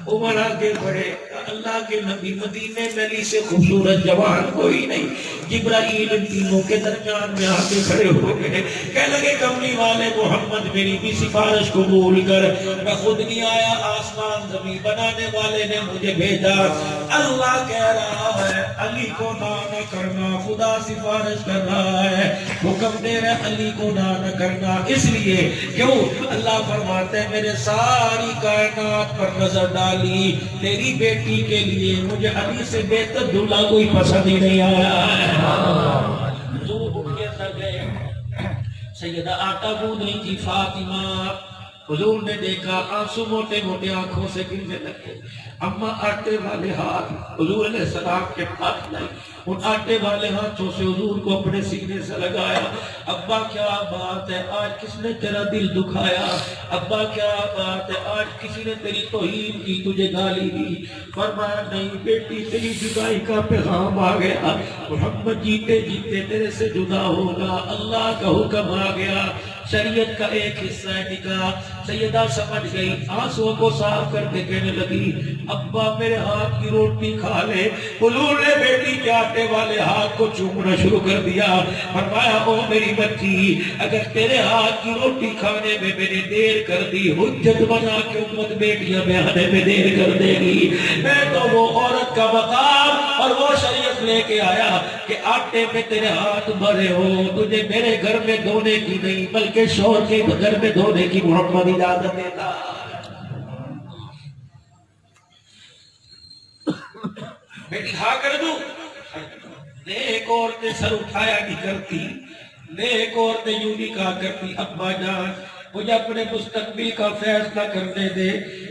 عمر آگے بڑھے، اللہ کے نبی، مدینے میں علی سے خوبصورت جوان کوئی نہیں۔ جبرائیل ان تینوں کے درمیان میں آگے کھڑے ہو گئے، کہنے لگے کملی والے محمد میری بھی سفارش قبول کر، میں خود نہیں آیا، آسمان زمین بنانے والے نے مجھے بھیجا۔ اللہ کہہ رہا ہے علی کو نہ کرنا، خدا سفارش کر رہا ہے، حکم دے رہے علی کو نہ کرنا۔ اس لیے کیوں؟ اللہ فرماتے ہیں میرے ساری کائنات پر نظر ڈالی، تیری بیٹی کے لیے مجھے علی سے بہتر دلہا کوئی پسند ہی نہیں آیا ہے۔ حضور کے اندر گئے، سیدہ آٹا گوندھ رہی تھی فاطمہ، حضور نے دیکھا آنسو موٹے موٹے آنکھوں سے گرنے لگے۔ اماں آٹے والے ہاتھ حضور علیہ السلام کے پاس لائی، ان آٹے والے ہاتھوں سے حضور کو اپنے سینے سے لگایا۔ ابا کیا بات ہے، آج کس نے تیرا دل دکھایا؟ ابا کیا بات ہے، آج کسی نے تیری توہین کی، تجھے گالی دی؟ فرمایا نہیں بیٹی، تیری جدائی کا پیغام آ گیا، محمد جیتے جیتے تیرے سے جدا ہوگا، اللہ کا حکم آ گیا۔ شریعت کا ایک حصہ ہے نکاح۔ سیدہ سمجھ گئی، آنسوں کو صاف کر کے کہنے لگی ابا میرے ہاتھ کی روٹی کھا لے۔ حضور نے بیٹی کے آٹے والے ہاتھ کو چومنا شروع کر دیا۔ فرمایا او میری بچی، اگر تیرے ہاتھ کی روٹی کھانے میں میں نے دیر کر دی، حجت بنا کے امت بیٹیاں بیانے میں دیر کر دے گی۔ میں تو وہ عورت کا مقام اور وہ شریعت لے کے آیا کہ آٹے میں تیرے ہاتھ بھرے ہو، تجھے میرے گھر میں دھونے کی نہیں بلکہ شوہر کے گھر میں دھونے کی محمد اجازت دیتا۔ بیٹی ہاں کر دوں؟ نیک عورتیں سر اٹھایا نہیں کرتی، نیک عورتیں یوں نہیں کہا کرتی ابا جان مجھے اپنے مستقبل کا فیصلہ کرنے دے۔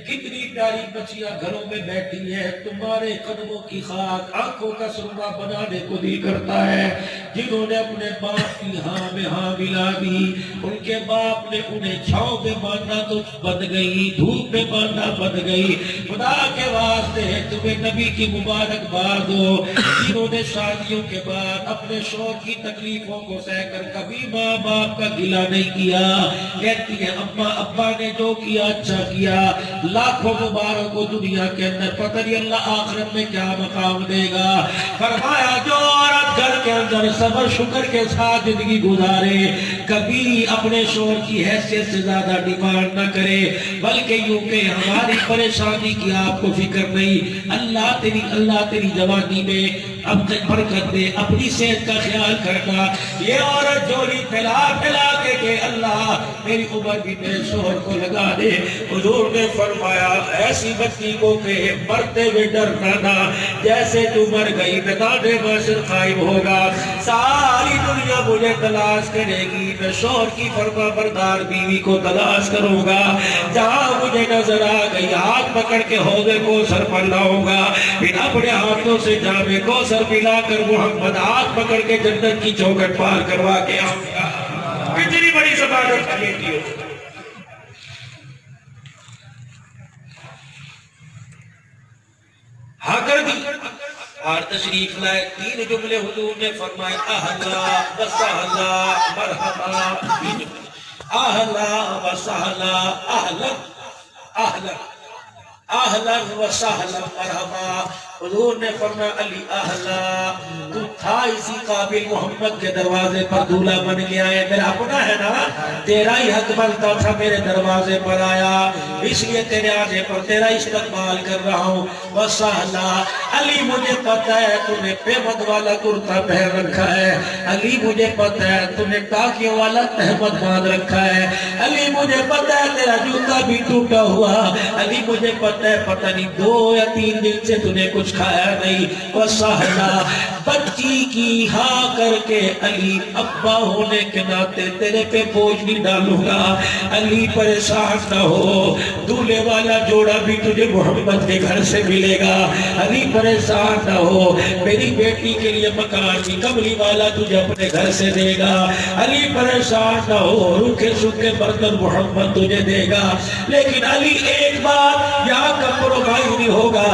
کتنی پیاری بچیاں گھروں میں بیٹھی ہیں، تمہارے قدموں کی خاک آنکھوں کا سرما بنانے کو دل کرتا ہے۔ جنہوں نے اپنے باپ کی ہاں میں ہاں ملا دی، ان کے باپ نے انہیں چھاؤں میں باندھا تو بند گئی، دھوپ میں باندھا بند گئی۔ خدا کے واسطے تمہیں نبی کی مبارکباد ہو جنہوں نے شادیوں کے بعد اپنے شوہر کی تکلیفوں کو سہ کر کبھی ماں باپ کا گلہ نہیں کیا۔ کہتی ہے اماں ابا نے جو کیا اچھا کیا، لاکھوں مبارک ہو دنیا کے اندر، پتہ نہیں اللہ آخرت میں کیا مقام دے گا۔ فرمایا جو عورت گھر کے اندر صبر شکر کے ساتھ زندگی گزارے، کبھی اپنے شوہر کی حیثیت سے زیادہ ڈیمانڈ نہ کرے، بلکہ یوں کہ ہماری پریشانی کی آپ کو فکر نہیں، اللہ تیری جوانی میں اب برکت دے، اپنی صحت کا خیال کرنا. یہ عورت جوڑی پھیلا پھیلا کے کہ اللہ میری عمر بھی میرے شوہر کو لگا دے. حضور نے فرمایا ایسی بچی کو کہ مرتے ہوئے ڈرنا نہ، جیسے تو مر گئی میدان محشر قائم ہوگا. ساری دنیا مجھے تلاش کرے گی، میں شوہر کی فرما بردار بیوی کو تلاش کروں گا. جہاں مجھے نظر آ گئی ہاتھ پکڑ کے حوض کوثر پر لاؤں گا، پھر اپنے ہاتھوں سے جام کوثر پلا کر محمد ہاتھ پکڑ کے جنت کی چوکھٹ پار کروا کے آؤں گا. کتنی بڑی سعادت کی بیٹی ہو. ہاں کر دی اور تشریف لائے. 3 جملے حضور نے فرمائے اہلا وسہلا مرحبا. اہلا وسہلا اہلا اہلا اہلا وسہلا مرحبا. حضور نے فرمایا علی اہلا تو تھا اسی قابل، محمد کے دروازے پر دولہا بن گیا ہے، میرا اپنا ہے نا، تیرا ہی حق بنتا تھا میرے دروازے پر آیا، اس لیے تیرے آنے پر تیرا استقبال کر رہا ہوں. وسہلا علی مجھے پتہ ہے تو نے پیمد والا کرتا پہن رکھا ہے، علی مجھے پتہ ہے تو نے ٹاکیوں والا تہمت باندھ رکھا ہے، علی مجھے پتہ ہے تیرا جوتا بھی ٹوٹا ہوا، علی مجھے پتہ ہے پتہ نہیں 2 یا 3 دن سے تو نے کچھ کھایا نہیں. وسہلا بچی کی ہاں کر کے علی ابا ہونے کے ناطے تیرے پہ بوجھ نہیں ڈالوں گا. علی پریشان نہ ہو، دولہے والا جوڑا بھی تجھے محمد کے گھر سے ملے گا. علی پریشان نہ ہو، میری بیٹی کے لیے مکان بھی کملی والا تجھے اپنے گھر سے دے گا. علی پریشان نہ ہو، روکھے سوکھے برتن محمد تجھے دے گا. لیکن علی ایک بات یہاں کمپرومائز نہیں ہوگا.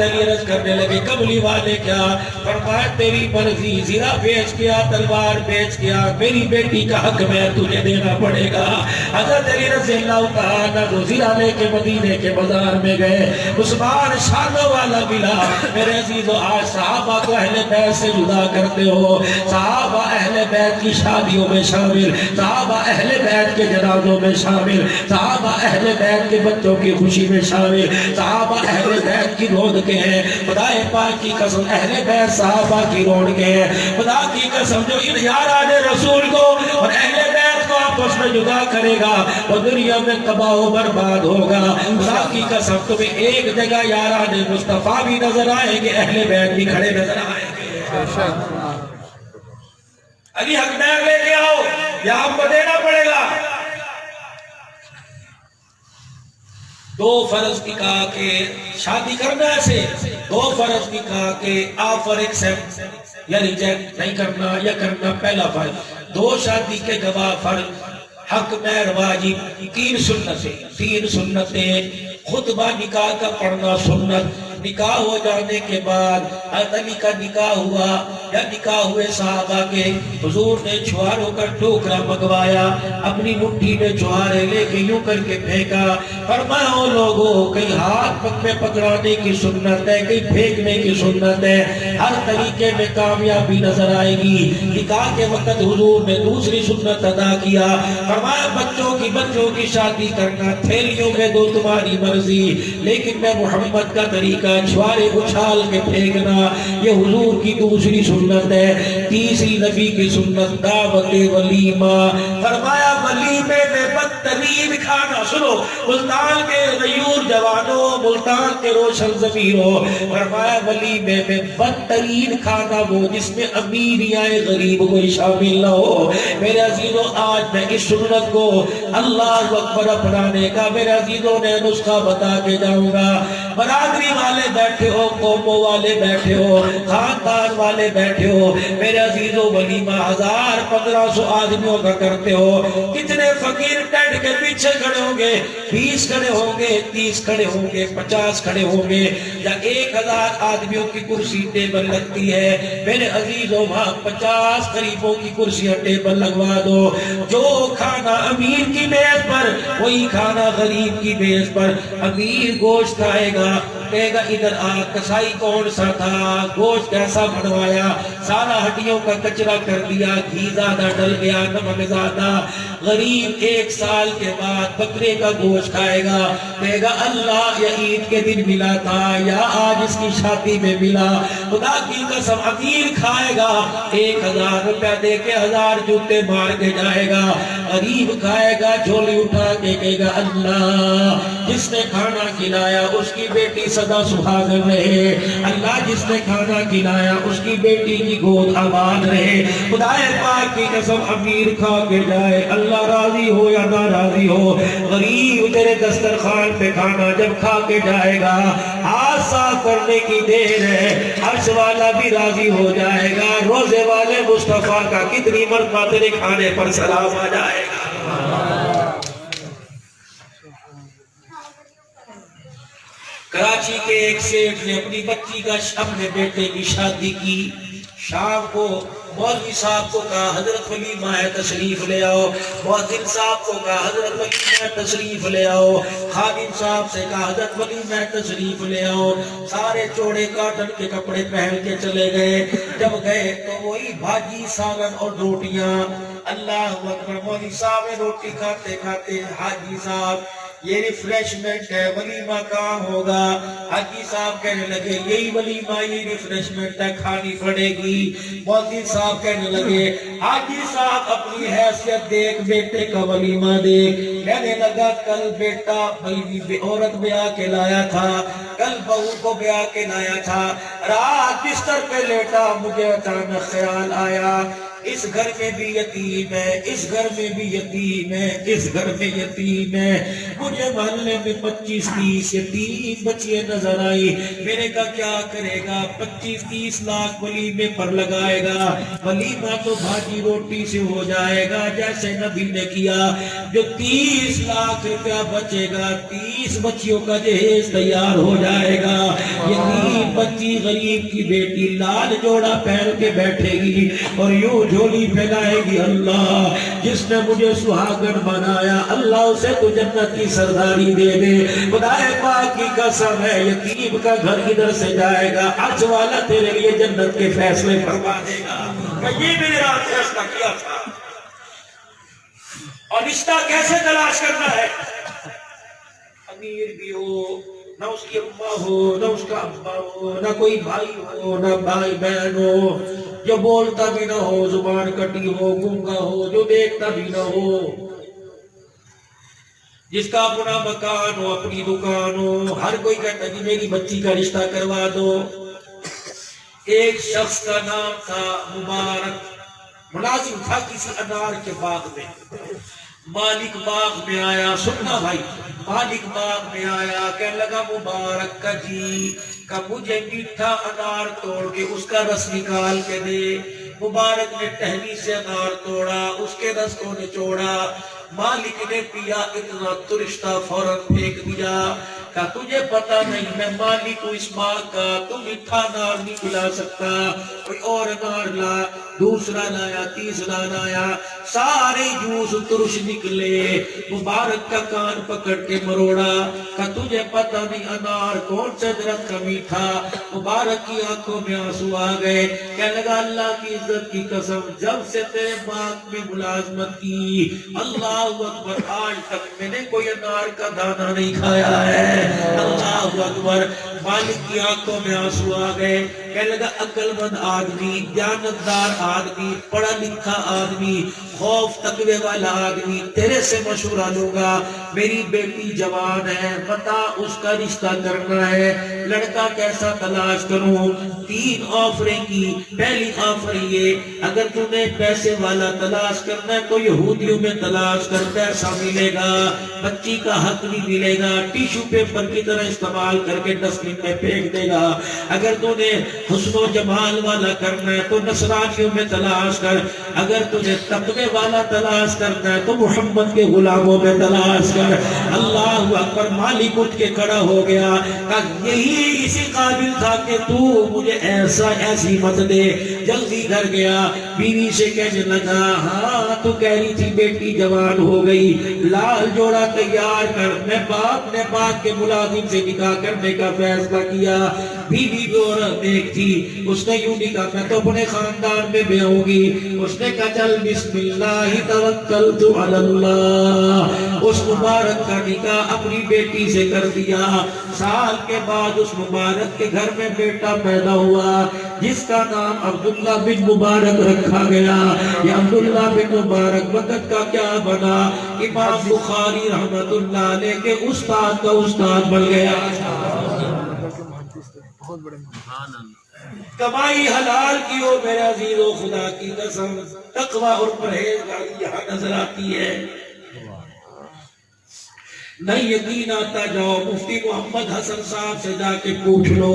علی رض کرنے لگے کملی والے کیا فرمایا تیری مرضی، زرہ بیچ کیا تلوار بیچ کیا، میری بیٹی کا حق میں تجھے دینا پڑے گا. حضرت علی رضی اللہ تعالیٰ کو زرہ لے کے مدینے کے بازار میں گئے. عثمان شانوں والا ملا. میرے عزیزو آج صحابہ کو اہل بیت سے جدا کرتے ہو، صحابہ اہل بیت کی شادیوں میں شامل، صحابہ اہل بیت کے جنازوں میں شامل، صحابہ اہل بیت کے بچوں کی خوشی میں شامل، صحابہ اہل بیت کی رونقیں ہیں. خدا پاک کی قسم اہل بیت صحابہ کی رونقیں ہیں. خدا کی قسم جو ان یاران رسول کو اور اہل بیت کو آپس میں جدا کرے گا وہ دنیا میں تباہ و برباد ہوگا. خدا کی قسم تمہیں ایک جگہ یاران مصطفیٰ بھی نظر آئیں گے، اہل بیت بھی کھڑے نظر آئیں گے. علی حقدار لے کے آؤ یا ہم کو دینا پڑے گا. 2 فرض نکاح کے شادی کرنا ایسے 2 فرض نکاح کے آفر ایکسپٹ یا ریجیکٹ نہیں کرنا یا کرنا پہلا فرض. 2 شادی کے گواہ فرض، حق مہر واجب، 3 سنتیں، خطبہ نکاح کا پڑھنا سنت. نکاح ہو جانے کے بعد حضرت علی کا نکاح ہوا یا نکاح ہوئے صحابہ کے، حضور نے چھواروں کا ٹوکرا منگوایا، اپنی مٹھی میں چھوارے لے کے یوں کر کے پھینکا. فرمایا او لوگوں کہیں ہاتھ پگ میں پکڑانے کی سنت ہے، کہیں پھینکنے کی سنت ہے، ہر طریقے میں کامیابی نظر آئے گی. نکاح کے وقت حضور نے دوسری سنت ادا کیا. فرمایا بچوں کی شادی کرنا تھیلیوں میں دو تمہاری مرضی، لیکن میں محمد کا طریقہ چھوارے اچھال کے پھینکنا یہ حضور کی دوسری سنت ہے. تیسری نبی کی سنت دعوت ولیمہ. فرمایا ولیمے میں بدترین کھانا، سنو ملتان کے غیور جوانوں، ملتان کے روشن ضمیروں، فرمایا ولیمے میں بدترین کھانا وہ جس میں امیر یا غریب کوئی شامل نہ ہو. میرے عزیزوں آج میں اس سنت کو اللہ اکبر اپنانے کا میرے عزیزوں نے نسخہ بتا کے جاؤں گا. برادری والے بیٹھے ہو، قوموں والے بیٹھے ہو، خاندان والے بیٹھے ہو، میرے عزیزوں ولیمہ 1000-1500 آدمیوں کا کرتے ہو. کتنے فقیر ٹینٹ کے پیچھے کھڑے ہوں گے، 20 کھڑے ہوں گے، 30 کھڑے ہوں گے، 50 کھڑے ہوں گے، یا 1000 آدمیوں کی کرسی ٹیبل لگتی ہے. میرے عزیزوں وہاں 50 غریبوں کی کرسیاں ٹیبل لگوا دو. جو کھانا امیر کی میز پر وہی کھانا غریب کی میز پر. امیر گوشت کھائے گا، کہے گا ادھر آ کسائی کون سا تھا، گوشت کیسا بنوایا، سارا ہڈیوں کا کچرا کر دیا، گھی زیادہ ڈل گیا، نمک زیادہ. غریب 1 سال کے بعد بکرے کا گوشت کھائے گا، کہے گا اللہ یہ عید کے دن ملا تھا یا آج اس کی شادی میں ملا، خدا کی قسم امیر کھائے گا 1000 روپیہ دے کے 1000 جوتے مار کے جائے گا، غریب کھائے گا جھولی اٹھا کے کہے گا اللہ جس نے کھانا کھلایا اس کی بیٹی سدا سہاگن رہے، اللہ جس نے کھانا کھلایا اس کی بیٹی کی گود آباد رہے، خدا پاک کی قسم امیر کھا کے جائے اللہ راضی ہو یا نہ راضی ہو، غریب تیرے دسترخوان پہ کھانا جب کھا کے جائے گا ہاتھ صاف کرنے کی دیر ہے، عرش والا بھی راضی ہو جائے گا، روزے والے مصطفیٰ کا کتنی مرتبہ تیرے کھانے پر سلام آ جائے گا۔ کراچی کے ایک سیٹھ نے اپنی بچی کا اپنے بیٹے کی شادی کی، شام کو مولوی صاحب کو کہا حضرت ولیمہ ہے تشریف لے آؤ، مؤذن صاحب کو کہا حضرت ولیمہ ہے تشریف لے آؤ، خادم صاحب سے کہا حضرت ولیمہ ہے تشریف لے آؤ، سارے چوڑے کاٹن کے کپڑے پہن کے چلے گئے، جب گئے تو وہی بھاجی سالن اور روٹیاں، اللہ اکبر، مولوی صاحب نے روٹی کھاتے کھاتے حاجی صاحب یہ ریفریشمنٹ ہے، ولیمہ کہاں ہوگا؟ حاجی صاحب کہنے لگے یہی ولیمہ یہ ریفریشمنٹ ہے، کھانی پڑے گی۔ مؤذن صاحب کہنے لگے حاجی صاحب اپنی حیثیت دیکھ بیٹے کا ولیمہ دیکھ، کہنے لگا کل بیٹا عورت بیاہ کے لایا تھا، کل بہو کو بیاہ کے لایا تھا، رات بستر پہ لیٹا مجھے اچانک خیال آیا اس گھر میں بھی یتیم ہے، اس گھر میں بھی یتیم ہے، اس گھر میں یتیم ہے، مجھے محلے میں 25-30 یتیم بچیاں نظر آئی، میرے کا کیا کرے گا؟ 25-30 لاکھ ولیمے پر لگائے گا، ولیمہ تو بھاجی روٹی سے ہو جائے گا جیسے نبی نے کیا، جو 30 لاکھ روپیہ بچے گا 30 بچیوں کا جہیز تیار ہو جائے گا، یتیم بچی غریب کی بیٹی لال جوڑا پہن کے بیٹھے گی اور یوں جھولی پھیلائے گی، اللہ جس نے مجھے سہاگن بنایا اللہ اسے تو جنت کی سرداری دے دے، خدا پاک کی قسم ہے یتیم کا گھر ادھر سے جائے گا، عرش والا تیرے لیے جنت کے فیصلے فرما دے گا۔ یہ میرے رات فیصلہ کیا تھا، اور رشتہ کیسے تلاش کرنا ہے؟ امیر بھی ہو، نہ اس کی اماں ہو، نہ اس کا ابا ہو، نہ کوئی بھائی ہو، نہ بھائی بہن ہو، جو بولتا بھی نہ ہو، زبان کٹی ہو، گنگا ہو، جو دیکھتا بھی نہ ہو، جس کا اپنا مکان ہو، اپنی دکان ہو، ہر کوئی کہتا جی میری بچی کا رشتہ کروا دو۔ ایک شخص کا نام تھا مبارک، ملازم تھا کسی انار کے باغ میں، مالک باغ میں آیا، سننا بھائی، مالک باغ میں آیا، کہنے لگا مبارک کا جی کا مجھے میٹھا انار توڑ کے اس کا رس نکال کے دے۔ مبارک نے ٹہنی سے انار توڑا، اس کے رس کو نچوڑا، مالک نے پیا، اتنا ترشتہ فوراً پھینک دیا، کہا تجھے پتا نہیں میں مالک ہوں اس باغ کا، تو میٹھا انار نہیں کھلا سکتا، کوئی اور انار لا، دوسرا لایا، تیسرا لایا، سارے جوس ترش نکلے، مبارک کا کان پکڑ کے مروڑا، کہا تجھے پتا نہیں انار کون سے درخت کا میٹھا؟ مبارک کی آنکھوں میں آنسو آ گئے، کہنے لگا اللہ کی عزت کی قسم جب سے تیرے باغ میں ملازمت کی اللہ اکبر آج تک میں نے کوئی انار کا دانہ نہیں کھایا ہے، اللہ اکبر۔ مالک کی آنکھوں میں آنسو آ گئے، کہنے لگا عقل مند آدمی، دیانتدار آدمی، پڑھا لکھا آدمی، خوف تقوی والا آدمی، تیرے سے مشورہ لوں گا، میری بیٹی جوان ہے، بتا اس کا رشتہ کرنا ہے، لڑکا کیسا تلاش کروں؟ 3 آفریں کی، پہلی آفر یہ اگر تمہیں پیسے والا تلاش کرنا ہے تو یہودیوں میں تلاش کر، پیسہ ملے گا، بچی کا حق بھی ملے گا، ٹیشو پیپر کی طرح استعمال کر کے ڈسٹ بن میں پھینک دے گا، اگر تمہیں حسن و جمال والا کرنا ہے تو نصرانیوں میں تلاش کر، اگر تجھے تقوی والا تلاش کرنا ہے تو محمد کے غلاموں میں تلاش کر۔ اللہ اکبر۔ مالک اٹھ کے کھڑا ہو گیا، کہا یہی اسی قابل تھا کہ تو مجھے ایسی مت دے، جلدی گھر گیا، بیوی سے کہنے لگا ہاں تو کہہ رہی تھی بیٹی جوان ہو گئی، لال جوڑا تیار کر، میں باپ نے باپ کے ملازم سے نکاح کرنے کا فیصلہ کیا، بیوی بھی عورت ایک تھی، اس نے یوں نہیں کہا میں تو اپنے خاندان میں بیاہوں گی، اس نے کہا چل بسم اللہ توکلت علی اللہ، اس مبارک کا نکاح اپنی بیٹی سے کر دیا۔ سال کے بعد اس مبارک کے گھر میں بیٹا پیدا ہوا جس کا نام عبداللہ بن مبارک رکھا گیا۔ یہ عبداللہ بن مبارک وقت کا کیا بنا؟ امام بخاری رحمت اللہ علیہ کے استاد کا استاد بن گیا۔ کمائی حلال کی ہو میرے عزیزو، خدا کی قسم تقوی اور پرہیزگاری یہاں نظر آتی ہے۔ نہیں یقین آتا جاؤ مفتی محمد حسن صاحب سے جا کے پوچھ لو،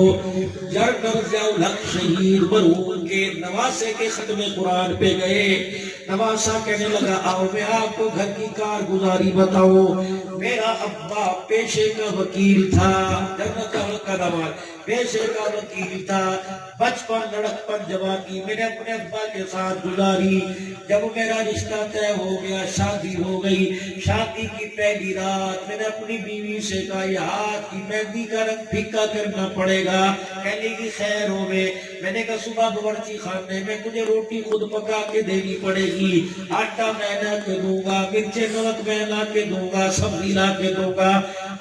جنرل ضیاء الحق شہید مرحوم کے نواسے کے ختم قرآن پہ گئے، نواسا کہنے لگا آؤ میں آپ کو گھر کی کارگزاری بتاؤں، میرا ابا پیشے کا وکیل تھا، جنرل کا نواز پیشے کا وکیل تھا، بچپن لڑکپن جوانی میں نے اپنے ابا کے ساتھ گزاری، جب میرا رشتہ طے ہو گیا شادی ہو گئی، شادی کی پہلی رات میں نے اپنی بیوی سے کہا یہ ہاتھ کی مہندی کا رنگ پھیکا کرنا پڑے گا، کہنے کی خیر ہوئے، میں نے کہا صبح باورچی خانے میں مجھے روٹی خود پکا کے دینی پڑے گی، آٹا میں لا کے دوں گا، مرچے نمک میں لا کے دوں گا، سبزی لا کے دوں گا،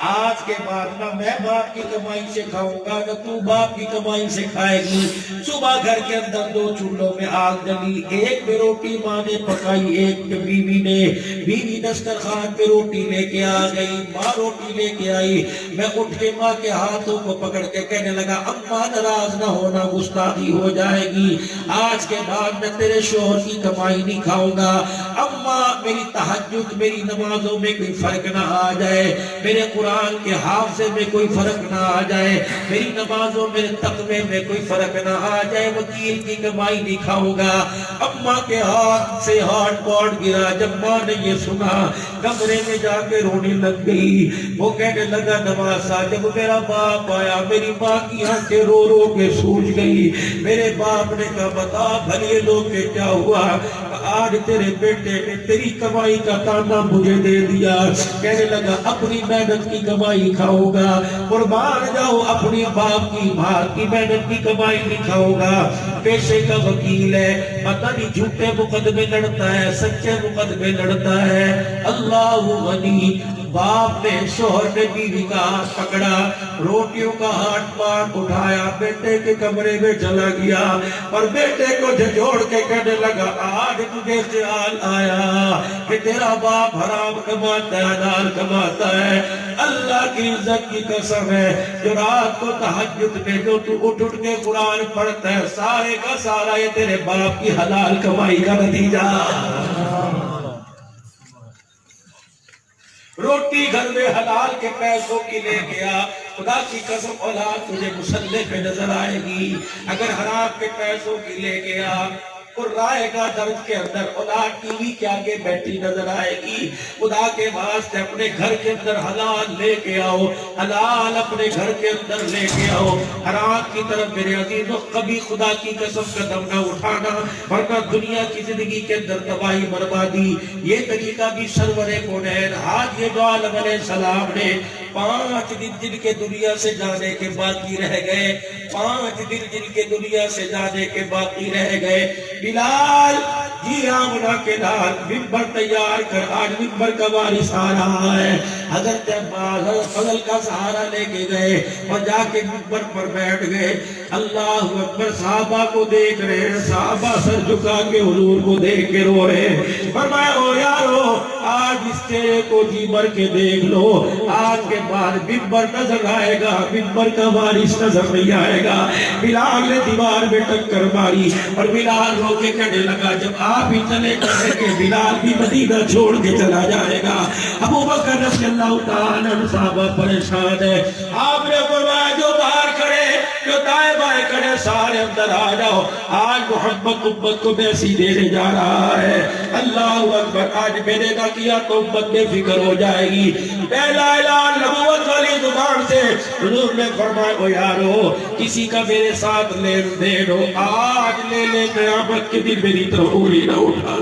آج کے بعد نہ میں باپ کی کمائی سے کھاؤں گا نہ تو باپ کی کمائی سے کھائے گی۔ صبح گھر کے اندر دو چولہوں میں آگ جلی، ایک میں روٹی ماں نے پکائی، ایک میں بیوی نے، بیوی دسترخوان پہ روٹی لے کے آ گئی، ماں روٹی لے کے آئی، میں اٹھ کے ماں کے ہاتھوں کو پکڑ کے کہنے لگا اماں ناراض نہ ہونا گستاخی ہو جائے گی، آج کے بعد میں تیرے شوہر کی کمائی نہیں کھاؤں گا، اماں میری تہجد میری نمازوں میں کوئی فرق نہ آ جائے، میرے قرآن کے حافظے میں کوئی فرق نہ آ جائے، میری نمازوں میں تقوی میں کوئی فرق نہ آ جائے، وکیل کی کمائی نہیں کھاؤں گا۔ اماں کے ہاتھ سے ہاتھ پاٹ گرا، جب ماں نے یہ سنا کمرے میں جا کے رونے لگ گئی، وہ کہنے لگا نواسا جب میرا باپ آیا میری ماں کی آنکھیں رو رو کے سوج گئی، میرے باپ نے کہا بتا بھلے لوگ کے کیا ہوا، آج تیرے بیٹے نے تیری کمائی کا تانا مجھے دے دیا، کہنے لگا اپنی محنت کی کمائی کھاؤں گا، قربان جاؤ اپنی باپ کی ماں کی محنت کی کمائی نہیں کھاؤں گا، پیشے کا وکیل ہے، پتہ نہیں جھوٹے مقدمے لڑتا ہے سچے مقدمے لڑتا ہے، اللہ غنی۔ باپ نے شوہر نے بیوی کا ہاتھ پکڑا، روٹیوں کا ہاتھ پاٹ اٹھایا، بیٹے کے کمرے میں چلا گیا اور بیٹے کو جھنجھوڑ کے کہنے لگا آج مجھے خیال آیا کہ تیرا باپ حرام کماتا ہے حلال کماتا ہے، اللہ کی عزت کی قسم ہے جو رات کو تہجد میں جو تو اٹھ اٹھ کے قرآن پڑھتا ہے سارے کا سارا یہ تیرے باپ کی حلال کمائی کا نتیجہ۔ روٹی گھر میں حلال کے پیسوں کی لے گیا، خدا کی قسم اولاد تجھے مسلح پہ نظر آئے گی، اگر حرام کے پیسوں کی لے گیا رائے گا درد کے اندر اولاد ٹی وی کے آگے بیٹھی نظر آئے گی، خدا کے واسطے اپنے گھر کے اندر حلال لے کے آؤ، حلال اپنے گھر کے اندر لے کے آؤ، حرام کی طرف میرے عزیزو کبھی خدا کی قسم قدم نہ اٹھانا، ورنہ دنیا کی زندگی کے اندر تباہی بربادی۔ یہ طریقہ بھی سرور کونین حاج دو عالم علیہ السلام نے 5 دن جن کے دنیا سے جانے کے باقی رہ گئے، 5 دن جن کے دنیا سے جانے کے باقی رہ گئے، بلال جی آمنہ کے لال ممبر تیار کر، آج ممبر کا وارث آ رہا ہے، حضرت عباس فضل کا سہارا لے کے گئے اور جا کے ممبر پر بیٹھ گئے، اللہ اکبر، صحابہ کو دیکھ رہے ہیں، صحابہ سر جھکا کے حضور کو دیکھ کے رو رہے ہیں، فرمایا او یارو آج اس چہرے کو جی بھر کے دیکھ لو، آج کے بعد ممبر نظر آئے گا، ممبر کا وارث نظر نہیں آئے گا۔ بلال نے دیوار میں ٹکر ماری اور بلال رو کے کہنے لگا جب آپ ہی چلے گئے کہ بلال بھی مدینہ چھوڑ کے چلا جائے گا۔ ابو بکر رضی اللہ تعالیٰ عنہ صحابہ پریشان ہے، آپ نے فرمایا جو باہر کھڑے جو دائیں بائیں کھڑے سارے اندر آ جاؤ، آج محمد امت کو میسی دینے جا رہا ہے، اللہ اکبر، آج میں نے نہ کیا تو امت بے فکر ہو جائے گی۔ پہلا اعلان نبوت والی زبان سے حضور نے فرمایا او یارو کسی کا میرے ساتھ لین دین ہو آج لے لے، قیامت کے دن میری طرف انگلی نہ اٹھا۔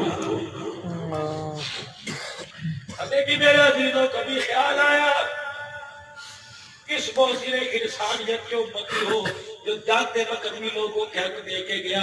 ہمیں بھی میرے عزیزوں کبھی خیال آیا کس موسم انسانیت کے امتی ہو جو جاتے وقت بھی لوگوں کے حق دے کے گیا.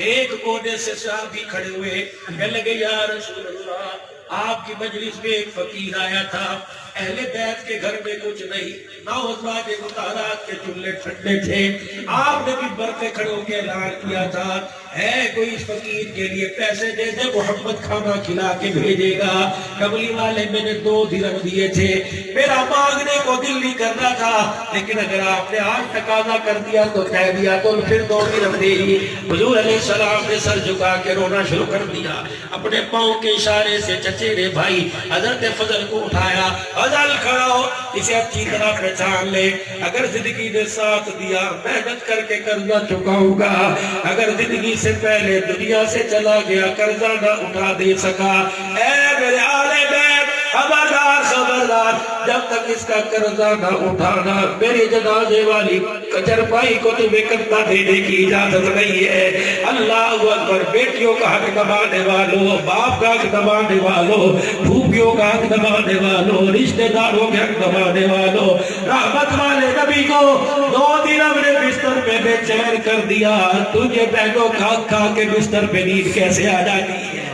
ایک کونے سے صحابی کھڑے ہوئے کہنے لگے یا رسول اللہ آپ کی مجلس میں ایک فقیر آیا تھا, اہل بیت کے گھر میں کچھ نہیں, نہ ازواج مطہرات کے چولہے ٹھنڈے تھے, آپ نے منبر پہ کھڑے ہو کے اعلان کیا تھا ہے کوئی اس فقیر کے لیے پیسے دے دے محمد کھانا کھلا کے بھیجے گا. کملی والے میں نے 2 درہم دیے تھے, میرا مانگنے کو دل نہیں کر رہا تھا, لیکن اگر آپ نے آج تقاضا کر دیا تو کہہ دیا تو پھر 2 درہم دے ہی. حضور علیہ السلام نے سر جھکا کے رونا شروع کر دیا, اپنے پاؤں کے اشارے سے چچیرے بھائی حضرت فضل کو اٹھایا, فضل کھڑا ہو, اسے اچھی طرح پہچان لے, اگر زندگی نے ساتھ دیا محنت کر کے قرضہ چکاؤں گا, اگر زندگی سے پہلے دنیا سے چلا گیا قرضہ نہ اٹھا دے سکا. اے میرے آلے بیت خبردار خبردار, جب تک اس کا قرضہ نہ اٹھانا میری جنازے والی چرپائی کو تمہیں کندھا دینے کی اجازت نہیں ہے. اللہ اکبر. بیٹیوں کا حق دبانے والوں, باپ کا حق دبانے والوں, پھوپھیوں کا حق دبانے والوں, رشتہ داروں کے حق دبانے والوں, رحمت والے نبی کو 2 درہم نے بستر پہ بے چین کر دیا, تجھے بہنوں کھا کھا کے بستر پہ نیند کیسے آ جاتی ہے.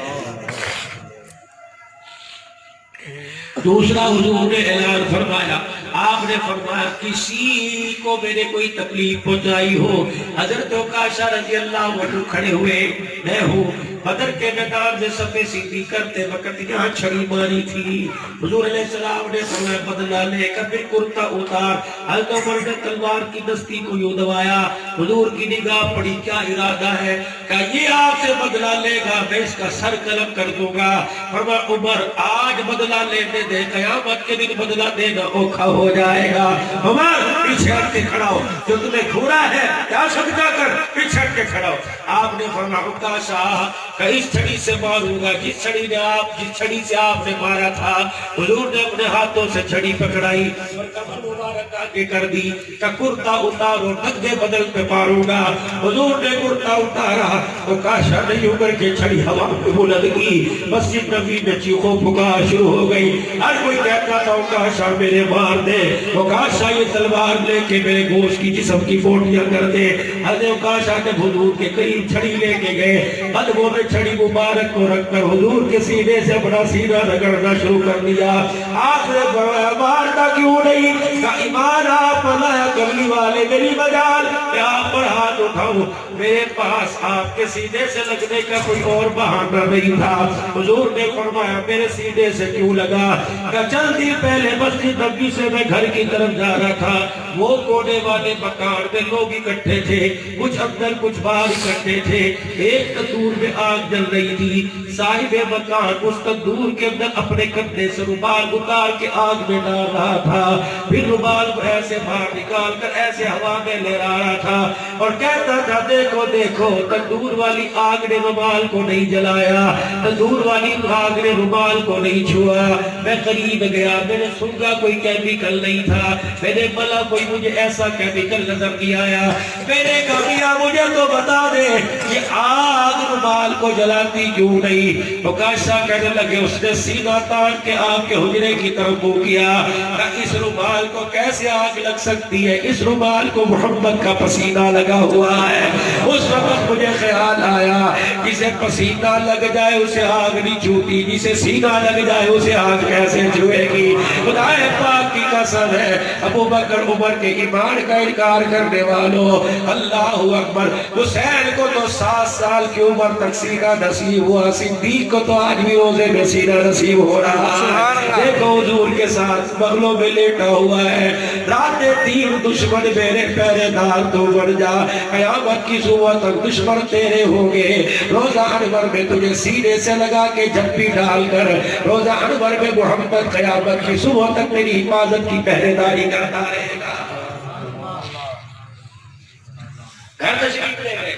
دوسرا حضور نے اعلان فرمایا, آپ نے فرمایا کسی کو میرے کوئی تکلیف پہنچائی ہو, حضرت عکاشہ رضی اللہ عنہ کھڑے ہوئے, میں ہوں بدر کے میدان سے صفے سیدھی کرتے وقت یہاں چھڑی ماری تھی, حضور علیہ السلام نے فرمایا بدلہ لے کر پھر کرتا اتار. حضرت عمر نے تلوار کی دستی کو یوں دبایا, حضور کی نگاہ پڑی کیا ارادہ ہے, کہ یہ آپ سے بدلہ لے گا میں اس کا سر قلم کر دوں گا. فرمایا عمر آج بدلہ لینے دے, قیامت کے دن بدلہ دینا اوکھا ہو جائے گا. عمر پیچھے ہٹ کے کھڑا ہو, جو تمہیں گھورا ہے کیا سمجھا کر پیچھے ہٹ کے کھڑا ہو. آپ نے فرمایا عکاشہ کہ اس چھڑی سے ماروں گا جس چھڑی سے آپ نے مارا تھا. حضور نے اپنے ہاتھوں سے چھڑی پکڑائی اور کمر مبارک آگے کر دی کہ کرتا اتارو نقد بدل پہ ماروں گا. حضور نے کرتا اتارا, عکاشہ نے یوں کر کے چھڑی ہوا میں بلند کی, مسجد نبی میں چیخو پکار شروع ہو گئی. ہر کوئی کہتا تھا عکاشہ میرے مار دے, عکاشہ یہ تلوار لے کے میرے گوشت کی جسم کی بوٹیاں کر دے. حضرت عکاشہ نے حضور کے قریب چھڑی لے کے گئے, قدموں میں چھڑی مبارک کو رکھ کر حضور کے سینے سے اپنا سینہ رگڑنا شروع کر دیا. آپ نے فرمایا مارتا کیوں نہیں, کہ ایمان آپ لایا کملی والے میری مجال کہ آپ پر ہاتھ اٹھاؤں, میرے پاس آپ کے سینے سے لگنے کا کوئی اور بہانہ نہیں تھا. حضور نے فرمایا میرے سینے سے کیوں لگا, کہ چند دن پہلے مسجد نبی سے میں گھر کی طرف جا رہا تھا, وہ کونے والے مکان میں لوگ اکٹھے تھے, کچھ اندر کچھ باہر اکٹھے تھے. ایک تندور میں آگ جل رہی تھی, صاحب مکان اس تندور کے اندر اپنے کندھے سے رومال اتار کے آگ میں ڈال رہا تھا, پھر رومال کو ایسے باہر نکال کر ایسے ہوا میں لہرا رہا تھا اور کہتا تھا دیکھو دیکھو تندور والی آگ نے رومال کو نہیں جلایا, تندور والی آگ نے رومال کو نہیں چھوا. میں قریب گیا, میں نے سنگا کوئی کیمیکل نہیں تھا, میں نے بلا کوئی مجھے ایسا کیمیکل نظر نہیں آیا. میں نے کہا میاں مجھے تو بتا دے یہ آگ رومال کو جلاتی کیوں نہیں. عکاشہ کہنے لگے اس نے سینہ تان کے آپ کے حجرے کی طرف منہ کیا, کہ اس رومال کو کیسے آگ لگ سکتی ہے, اس رومال کو محمد کا پسینہ لگا ہوا ہے. اس وقت مجھے خیال آیا جسے پسینہ لگ جائے اسے آگ نہیں چھوتی, جسے سینہ لگ جائے اسے آگ کیسے چھوئے گی. خدا پاک کی قسم ہے ابو بکر عمر کے ایمان کا انکار کرنے والوں, اللہ اکبر. حسین کو تو 7 سال کی عمر تک سینہ نصیب ہوا, صدیق کو تو آج بھی روزے میں سینہ نصیب ہو رہا ہے. دیکھو حضور کے ساتھ بغلوں میں لیٹا ہوا ہے, راتیں 3 دشمن میرے پہرے دار تو بن جا, قیامت کی صبح تک دشمن تیرے ہوں گے. روزہ انور میں تجھے سینے سے لگا کے جھپی ڈال کر روزہ انور میں محمد قیامت کی صبح تک میری حفاظت کی پہرے داری کرتا رہے گا. گھر تشریف لے گئے,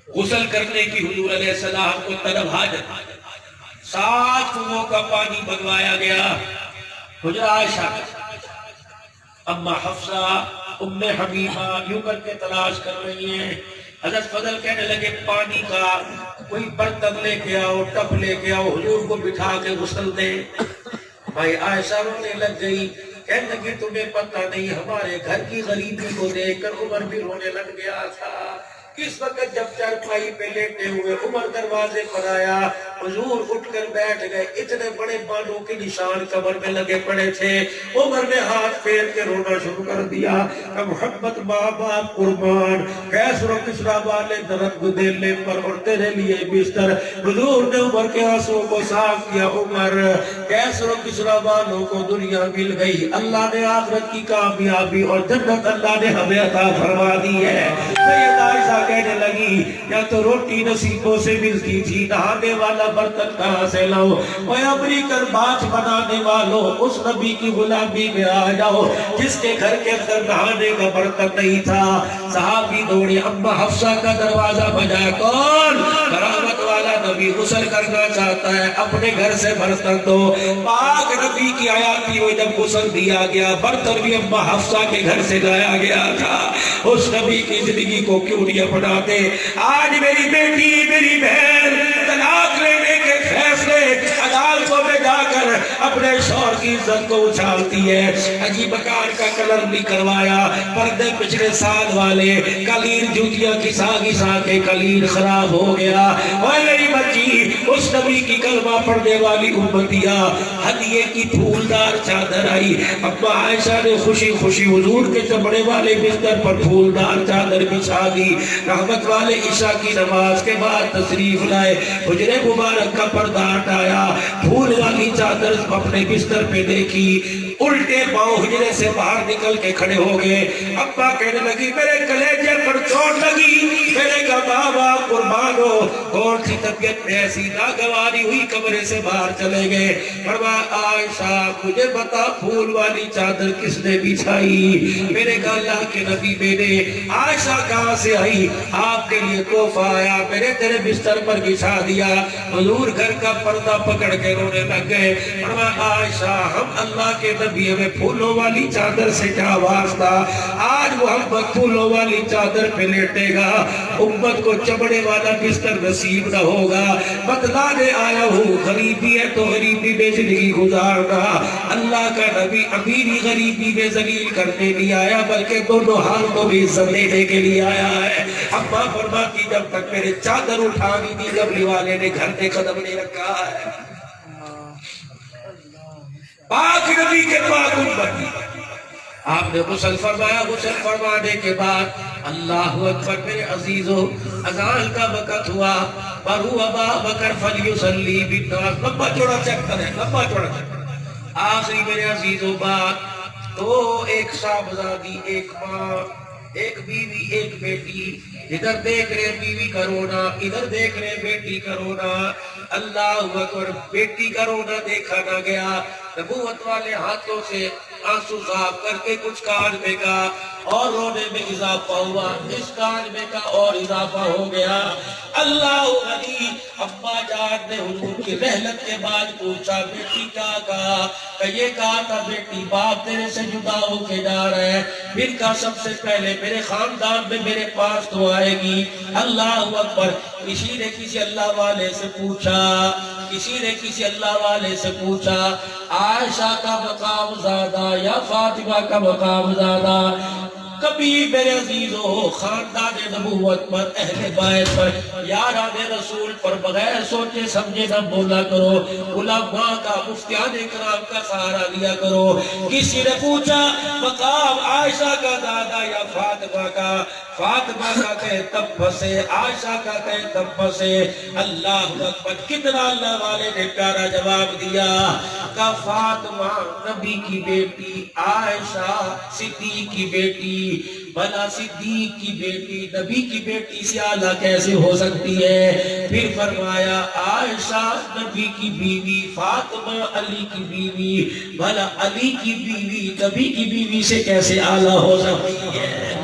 غسل کرنے کی حضور علیہ السلام کو طلب حاجت, 7 کنووں کا پانی بنوایا گیا. حجرہ عائشہ, اما حفصہ, ام حبیبہ یوں کر کے تلاش کر رہی ہیں. حضرت فضل کہنے لگے پانی کا کوئی برتن لے کے آؤ, ٹب لے کے آؤ, حضور کو بٹھا کے غسل دے. بھائی عائشہ رونے لگ گئی, کہنے لگی تمہیں پتہ نہیں ہمارے گھر کی غریبی کو دیکھ کر عمر بھی رونے لگ گیا تھا. کس وقت جب چارپائی پہ لیٹے ہوئے عمر دروازے پر آیا, حضور اٹھ کر بیٹھ گئے. اتنے بڑے بالوں کے نشان کمر میں لگے پڑے تھے. عمر نے ہاتھ پھیر کے رونا شروع کر دیا کہ محمد ماں باپ قربان, کیسر و کسرا والے درد دینے پر اور تیرے لیے بستر. حضور نے عمر کے آنسوں کو صاف کیا. عمر, کیسر و کسرا والوں کو دنیا مل گئی, اللہ نے آخرت کی کامیابی اور جنت اللہ نے ہمیں عطا فرما دی ہے. سیدہ عائشہ کہنے لگی یا تو روٹی نصیبوں سے ملتی تھی, نہانے والا برتن کہاں سے لاؤ, اور اپنی کر باچ بنانے والوں اس نبی کی غلامی میں آ جاؤ جس کے گھر کے اندر نہانے کا برتن نہیں تھا. صحابی دوڑے, اما حفصہ کا دروازہ بجا. کون؟ کرامت والا نبی غسل کرنا چاہتا ہے, اپنے گھر سے برتن دو. پاک نبی کی حیاتی ہوئی جب غسل دیا گیا, برتن بھی اما حفصہ کے گھر سے لایا گیا تھا. اس نبی کی زندگی کو کیوں نہیں اپناتے؟ آج میری بیٹی, میری بہن طلاق لینے کے فیصلے عدالتوں میں جا کر اپنے شوہر کی عزت کو اچھالتی ہے. عجیب کار کا کلر نہیں کروایا, پردے پچھلے سال والے, کلیر جوتیاں گھسا گھسا کے کلیر خراب ہو گیا. اور میری بچی اس نبی کی کلمہ پڑھنے والی امتیہ, ہدیے کی پھولدار چادر آئی. اما عائشہ نے خوشی خوشی حضور کے چمڑے والے بستر پر پھولدار چادر بچھا دی. رحمت والے عشاء کی نماز کے بعد تشریف لائے, حجرے مبارک کا پردہ ہٹایا, پھول والی چادر اپنے بستر پہ دیکھی, الٹے پاؤں حجرے سے باہر نکل کے کھڑے ہو گئے. ابا کہنے لگی میرے کلیجے پر چوٹ لگی. میں نے کہا بابا قربان ہو, کون سی طبیعت میں ایسی ناگواری ہوئی, کمرے سے باہر چلے گئے. فرمایا عائشہ مجھے بتا پھول والی چادر کس نے بچھائی؟ میں نے کہا اللہ کے نبی میں نے. عائشہ کہاں سے آئی؟ آپ کے لیے تحفہ آیا, میں نے تیرے بستر پر بچھا دیا. حضور گھر کا پردہ پکڑ کے رونے لگ گئے. فرمایا عائشہ ہم اللہ کے نبی, ہمیں پھولوں والی چادر سے کیا واسطہ؟ آج محمد پھولوں والی چادر پہ لیٹے گا, امت کو چمڑے والا بستر نصیب نہ ہوگا. بتلانے آیا ہوں غریبی ہے تو غریبی میں زندگی گزارنا. اللہ کا نبی امیری غریبی میں ذلیل کرنے نہیں آیا بلکہ دونوں حالتوں میں عزت دینے کے لیے آیا ہے. اما فرماتی جب تک میرے چادر اٹھانی دی قبلی والے نے گھر پہ قدم نہیں رکھا ہے. پاک نبی کے پاک امتی, آپ نے غسل فرمایا. غسل فرمانے کے بعد اللہ اکبر میرے عزیزو, اذان کا وقت ہوا. برو ابا بکر فلیصلی بالناس. لمبا چوڑا چیپٹر ہے, لمبا چوڑا چیپٹر. آخری میرے عزیزو بات تو, ایک صاحبزادی, ایک ماں, ایک بیوی, ایک بیٹی. ادھر دیکھ رہے بیوی کا رونا, ادھر دیکھ رہے بیٹی کا رونا. اللہ اکبر, بیٹی کا رونا دیکھا نہ گیا. نبوت والے ہاتھوں سے آنسو صاف کر کے کچھ کاجمے کا اور رونے میں اضافہ ہوا, اس کاجمے کا اور اضافہ ہو گیا. اللہ علی ابا جان نے حضور کی رحلت کے بعد پوچھا بیٹی کیا کہا؟ کہ یہ کہا تھا بیٹی باپ تیرے سے جدا ہو کے جا رہا ہے, پھر کا سب سے پہلے میرے خاندان میں میرے پاس تو آئے گی. اللہ اکبر. کسی نے کسی اللہ والے سے پوچھا, کسی نے کسی اللہ والے سے پوچھا عائشہ کا مقام زیادہ یا فاطمہ کا مقام زیادہ؟ کبھی میرے عزیزو خاندان نبوت پر, اہل بیت پر, یاران رسول پر بغیر سوچے سمجھے نہ بولا کرو. علماء کا, مفتیان کرام کا سہارا لیا کرو. کسی نے پوچھا مقام عائشہ کا زیادہ یا فاطمہ کا؟ فاطمہ کا کہے تب پھنسے, عائشہ کا کہے تب پھنسے. اللہ اکبر. کتنا اللہ والے نے پیارا جواب دیا کہ فاطمہ نبی کی بیٹی, عائشہ صدیق کی بیٹی. بھلا صدیق کی بیٹی نبی کی بیٹی سے اعلیٰ کیسے ہو سکتی ہے؟ پھر فرمایا عائشہ نبی کی بیوی, فاطمہ علی کی بیوی. بھلا علی کی بیوی نبی کی بیوی سے کیسے اعلیٰ ہو سکتی ہے؟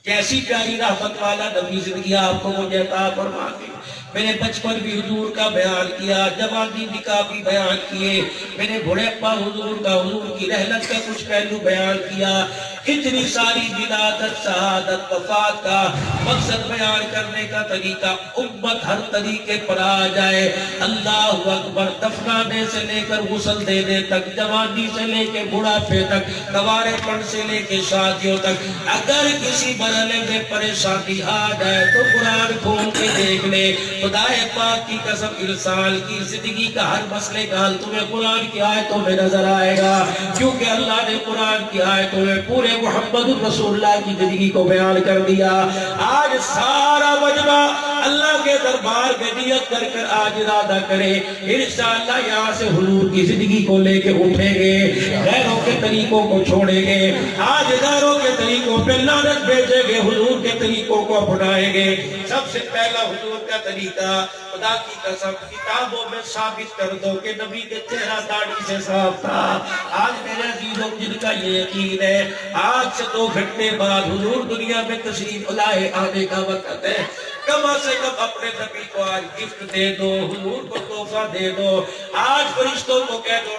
کیسی پیاری رحمت والا نبی زندگی آپ کو مجھے عطا فرما دے. میں نے بچپن بھی حضور کا بیان کیا, جوانی نکاح بھی بیان کیے, میں نے بڑھاپا حضور کا, حضور کی رحلت کا کچھ پہلو بیان کیا. اتنی ساری ولادت شہادت وفات کا مقصد بیان کرنے کا طریقہ امت ہر طریقے پر آ جائے. اللہ اکبر. دفنانے سے لے کر غسل دینے تک، جوانی سے لے کے بڑھاپے تک، کوارے پن سے لے کے شادیوں تک، اگر کسی مرحلے میں پریشانی آ جائے تو قرآن کھول کے دیکھ لے. خدا پاک کی قسم انسان کی زندگی کا ہر مسئلے کا حل تمہیں قرآن کی آیتوں میں نظر آئے گا، کیونکہ اللہ نے قرآن کی آیتوں میں پورے محمد رسول اللہ کی زندگی کو بیان کر دیا. آج سارا مجمع اللہ کے دربار میں نیت کر کر آج ارادہ کرے انشاءاللہ یہاں سے حضور کی زندگی کو لے کے اٹھیں گے، غیروں کے طریقوں کو چھوڑیں گے. آج غیروں کے طریقوں پہ لعنت بھیجیں گے، حضور کے طریقوں کو اپنائیں گے. سب سے پہلا حضور کا طریقہ خدا کی قسم کتابوں میں ثابت کر دو کہ نبی کے چہرہ داڑھی سے صاف تھا. آج میرے عزیزوں جن کا یہ یقین ہے آج سے 2 گھنٹے بعد حضور دنیا میں تشریف لائے آنے کا وقت ہے، کم سے کم اپنے نبی کو آج گفٹ دے دو، حضور کو تحفہ دے دو. آج فرشتوں کو کہہ دو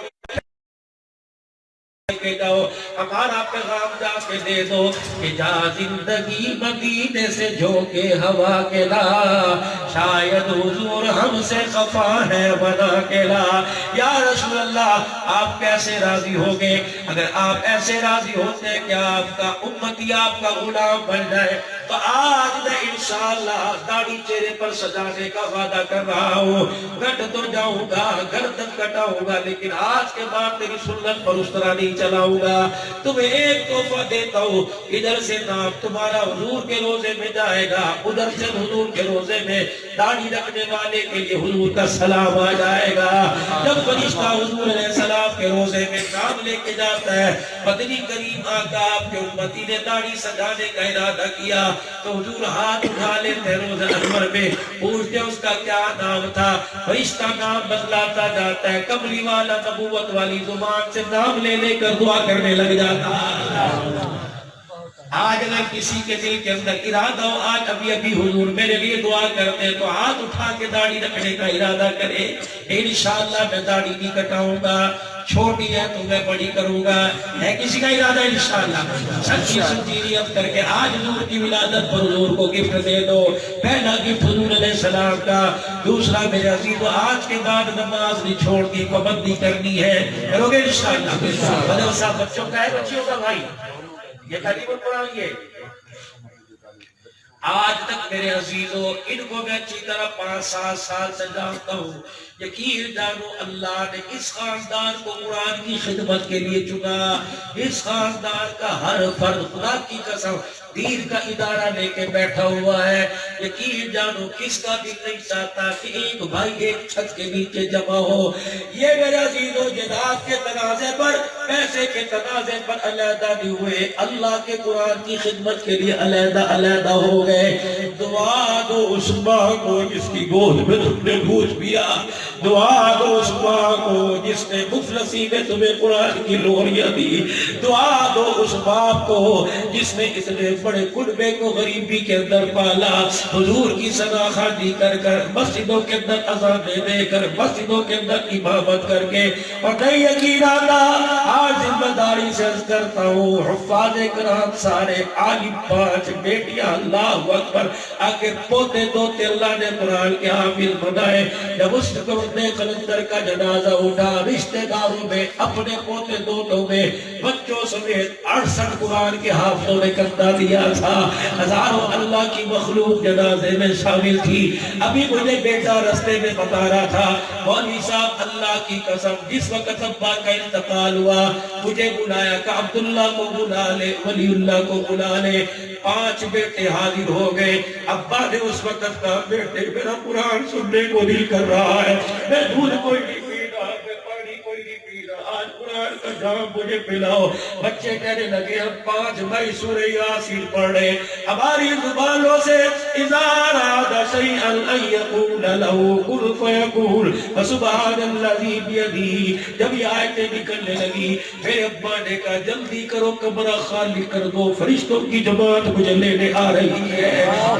کہ جاؤ ہمارا پیغام جا کے دے دو کہ جا زندگی مدینے سے جھونکے ہوا کے لا، شاید حضور ہم سے خفا ہے بنا کے لا. یا رسول اللہ آپ کیسے راضی ہوگے؟ اگر آپ ایسے راضی ہوتے کہ آپ کا امتی آپ کا غلام بن جائے تو آج میں انشاءاللہ داڑھی چہرے پر سجانے کا وعدہ کر رہا ہوں. گھٹ تو جاؤں گا، گردن کٹاؤں گا، لیکن آج کے بعد تیری سنت پر اس طرح نہیں چلاؤں گا. تمہیں ایک تحفہ دیتا ہوں، ادھر سے نام تمہارا حضور کے روزے میں جائے گا، ادھر سے حضور کے روزے میں داڑھی رکھنے والے کے لیے حضور کا سلام آ جائے گا. جب فرشتہ حضور علیہ السلام کے روزے میں نام لے کے جاتا ہے، مدنی کریم آقا آپ کے امتی نے داڑھی سجانے کا ارادہ کیا تو حضور ہاتھ اٹھا لیتے روزہ انور میں، پوچھتے اس کا کیا نام تھا. فرشتہ نام بتلاتا جاتا ہے، کملی والا نبوت والی زبان سے نام لے لے کر دعا کرنے لگ جاتا. آج اگر کسی کے دل کے اندر ارادہ ہو آج ابھی حضور میرے لیے دعا کرتے ہیں تو ہاتھ اٹھا کے داڑھی رکھنے کا ارادہ کرے. انشاءاللہ میں داڑھی نہیں کٹاؤں گا، چھوٹی ہے تو میں بڑی کروں گا. ہے کسی کا ارادہ انشاءاللہ سچی سچی نیت کر کے آج حضور کی ولادت پر حضور کو گفٹ دے دو. پہلا گفٹ حضور علیہ السلام کا. دوسرا میرے عزیزو آج کے بعد نماز نہیں چھوڑنی، پابندی کرنی ہے. کرو گے انشاءاللہ؟ مدرسہ بچوں کا ہے بچیوں کا بھائی؟ یہ تعلیم القرآن ہے. آج تک میرے عزیزو ان کو میں اچھی طرح 5-7 سال سے جانتا ہوں. یقین جانو اللہ نے اس خاندان کو قرآن کی خدمت کے لیے چنا. اس خاندان کا ہر فرد خدا کی قسم دین کا ادارہ لے کے بیٹھا ہوا ہے. یقین جانو کس کا دل نہیں چاہتا کہ ایک بھائی ایک چھت کے نیچے جمع ہو. یہ میرے عزیزو جہاد کے تنازع پر، پیسے کے تنازع پر علیحدہ نہیں ہوئے، اللہ کے قرآن کی خدمت کے لیے علیحدہ علیحدہ ہو گئے. دعا دو اس ماں کو جس کی گود میں تم نے گود پیا، دعا دو اس ماں کو جس نے مفلسی میں تمہیں قرآن کی لوریاں دی، دعا دو اس باپ کو جس نے اتنے بڑے کنبے کو غریبی کے اندر پالا، حضور کی شناختی کر کر مسجدوں کے اندر اذان دے کر مسجدوں کے اندر امامت کر کے. اور نہیں یقین آتا آج ذمہ داری سے عرض کرتا ہوں حفاظ کرام سارے عالم 5 بیٹیاں اللہ اکبر آگے پوتے دوتے اللہ نے قرآن کے حافظ بنائے. جب اس نے قلندر کا جنازہ اٹھا رشتہ داروں میں اپنے پوتے دوتوں میں بچوں سمیت 68 قرآن کے حافظوں نے کندھا دیا تھا. ہزاروں اللہ کی مخلوق جنازے میں شامل تھی. ابھی مجھے بیٹا رستے میں بتا رہا تھا مولوی صاحب اللہ کی قسم جس وقت ابا کا انتقال ہوا مجھے بلایا کہ عبداللہ کو بلا لے، ولی اللہ کو بلا لے. 5 بیٹے حاضر ہو گئے. ابا نے اس وقت کہا بیٹے میرا قرآن سننے کو دل کر رہا ہے، میں دودھ کوئی نہیں پی رہا، میں پانی کوئی نہیں پی رہا، آج قرآن کا جام مجھے پلاؤ. بچے کہنے لگے ہم 5 مئی سورہ یاسین پڑھ رہے. ہماری زبانوں سے اذا اراد شیئا ان یقول له کن فیکون فسبحان الذی بیدہ. جب یہ آیتیں نکلنے لگی میرے ابا نے کہا جلدی کرو کمرہ خالی کر دو، فرشتوں کی جماعت مجھے لینے آ رہی ہے.